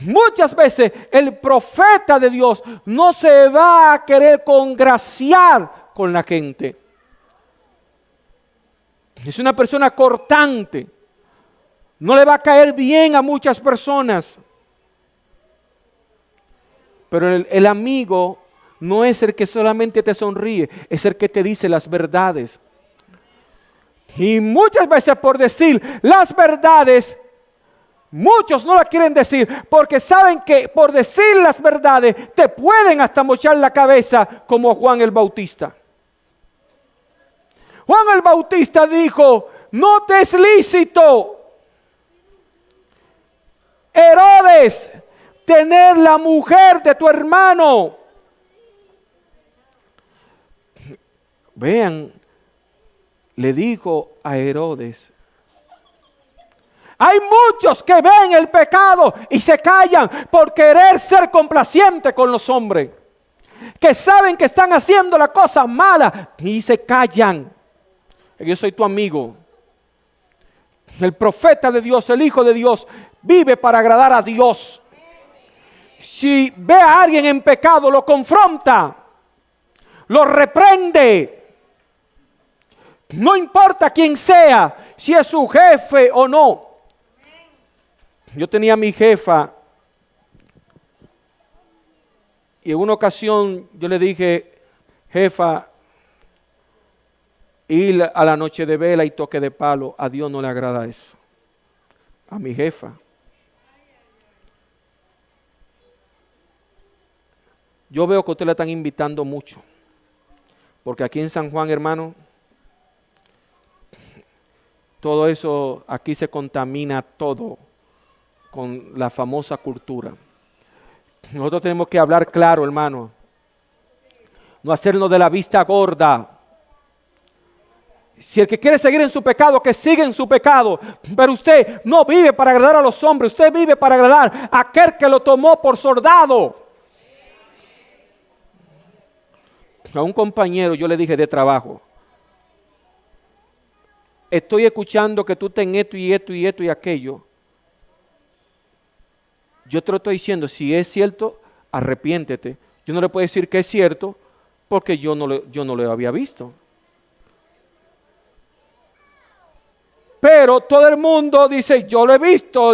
Muchas veces el profeta de Dios no se va a querer congraciar con la gente. Es una persona cortante. No le va a caer bien a muchas personas. Pero el amigo no es el que solamente te sonríe, es el que te dice las verdades. Y muchas veces por decir las verdades, muchos no la quieren decir porque saben que por decir las verdades te pueden hasta mochar la cabeza como Juan el Bautista. Juan el Bautista dijo, no te es lícito, Herodes, tener la mujer de tu hermano. Vean, le dijo a Herodes, hay muchos que ven el pecado y se callan por querer ser complaciente con los hombres, que saben que están haciendo la cosa mala y se callan. Yo soy tu amigo. El profeta de Dios, el Hijo de Dios, vive para agradar a Dios. Si ve a alguien en pecado, lo confronta, lo reprende. No importa quién sea, si es su jefe o no. Yo tenía a mi jefa y en una ocasión yo le dije, jefa, ir a la noche de vela y toque de palo, a Dios no le agrada eso. A mi jefa. Yo veo que a usted le están invitando mucho, porque aquí en San Juan, hermano, todo eso, aquí se contamina todo con la famosa cultura. Nosotros tenemos que hablar claro, hermano. No hacernos de la vista gorda. Si el que quiere seguir en su pecado, que siga en su pecado. Pero usted no vive para agradar a los hombres. Usted vive para agradar a aquel que lo tomó por soldado. A un compañero yo le dije de trabajo, estoy escuchando que tú ten esto y esto y esto y aquello. Yo te lo estoy diciendo, si es cierto, arrepiéntete. Yo no le puedo decir que es cierto porque yo no lo había visto. Pero todo el mundo dice, yo lo he visto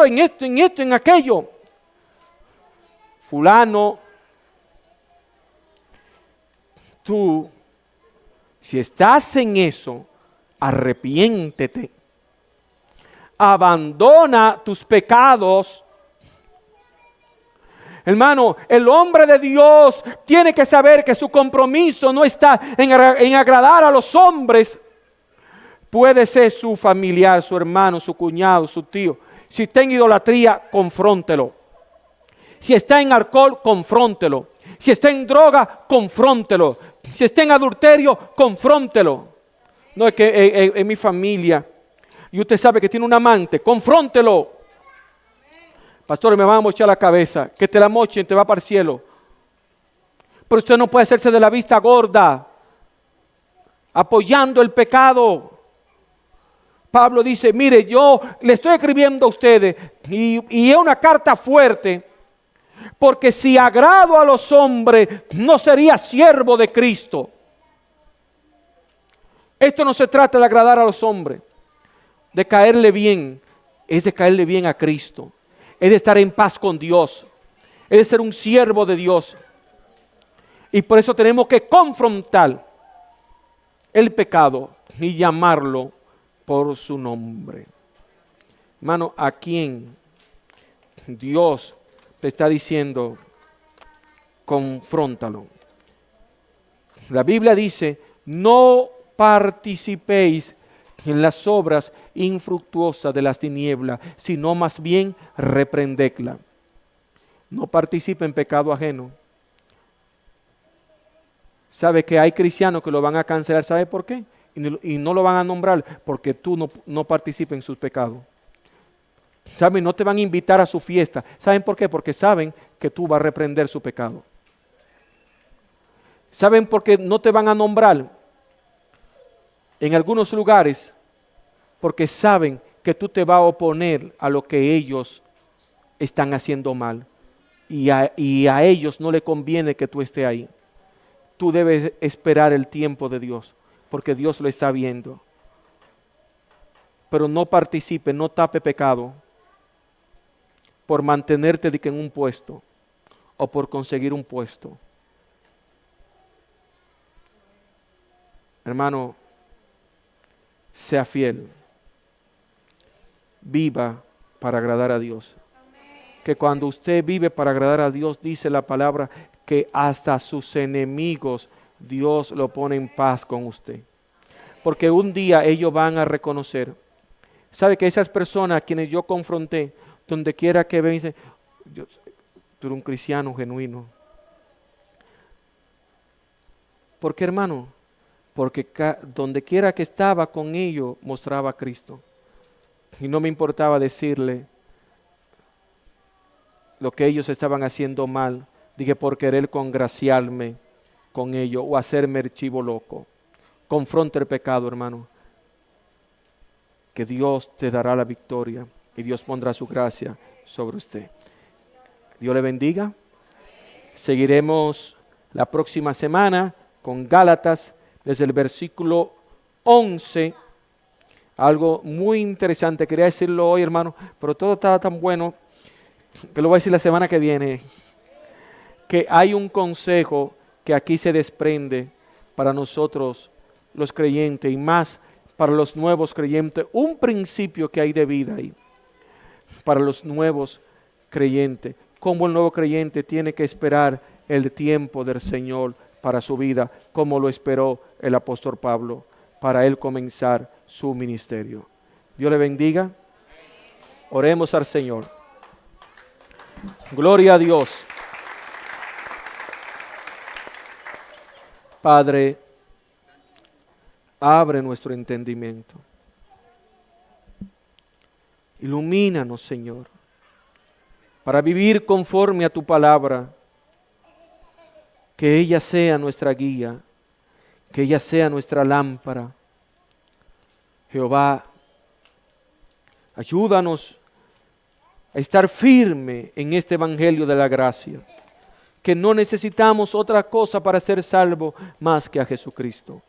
en esto, en aquello. Fulano, tú, si estás en eso, arrepiéntete. Abandona tus pecados. Hermano, el hombre de Dios tiene que saber que su compromiso no está en agradar a los hombres. Puede ser su familiar, su hermano, su cuñado, su tío. Si está en idolatría, confróntelo. Si está en alcohol, confróntelo. Si está en droga, confróntelo. Si está en adulterio, confróntelo. No, es que en mi familia, y usted sabe que tiene un amante, confróntelo. Pastor, me van a mochar la cabeza. Que te la mochen, te va para el cielo. Pero usted no puede hacerse de la vista gorda, apoyando el pecado. Pablo dice, mire, yo le estoy escribiendo a ustedes y es una carta fuerte, porque si agrado a los hombres, no sería siervo de Cristo. Esto no se trata de agradar a los hombres, de caerle bien, es de caerle bien a Cristo, es de estar en paz con Dios, es de ser un siervo de Dios. Y por eso tenemos que confrontar el pecado y llamarlo por su nombre. Hermano, ¿a quién Dios te está diciendo confróntalo? La Biblia dice, no participéis en las obras infructuosas de las tinieblas, sino más bien reprendedla. No participe en pecado ajeno. ¿Sabe que hay cristianos que lo van a cancelar? ¿Sabe por qué? Y no lo van a nombrar porque tú no participas en sus pecados. ¿Saben? No te van a invitar a su fiesta. ¿Saben por qué? Porque saben que tú vas a reprender su pecado. ¿Saben por qué no te van a nombrar en algunos lugares? Porque saben que tú te vas a oponer a lo que ellos están haciendo mal. Y a ellos no le conviene que tú estés ahí. Tú debes esperar el tiempo de Dios, porque Dios lo está viendo. Pero no participe, no tape pecado por mantenerte en un puesto o por conseguir un puesto. Hermano, sea fiel. Viva para agradar a Dios. Que cuando usted vive para agradar a Dios, dice la palabra, que hasta sus enemigos Dios lo pone en paz con usted. Porque un día ellos van a reconocer. ¿Sabe que esas personas a quienes yo confronté, donde quiera que ven, dicen, tú eres un cristiano genuino? ¿Por qué, hermano? Porque donde quiera que estaba con ellos, mostraba a Cristo. Y no me importaba decirle lo que ellos estaban haciendo mal, dije, por querer congraciarme con ellos o hacerme el chivo loco. Confronte el pecado, hermano, que Dios te dará la victoria y Dios pondrá su gracia sobre usted. Dios le bendiga. Seguiremos la próxima semana con Gálatas desde el versículo 11. Algo muy interesante, quería decirlo hoy, hermano, pero todo estaba tan bueno que lo voy a decir la semana que viene. Que hay un consejo que aquí se desprende para nosotros los creyentes y más para los nuevos creyentes, un principio que hay de vida ahí para los nuevos creyentes, como el nuevo creyente tiene que esperar el tiempo del Señor para su vida, como lo esperó el apóstol Pablo para él comenzar su ministerio. Dios le bendiga. Oremos al Señor. Gloria a Dios. Padre, abre nuestro entendimiento. Ilumínanos, Señor, para vivir conforme a tu palabra. Que ella sea nuestra guía, que ella sea nuestra lámpara. Jehová, ayúdanos a estar firme en este evangelio de la gracia, que no necesitamos otra cosa para ser salvo más que a Jesucristo.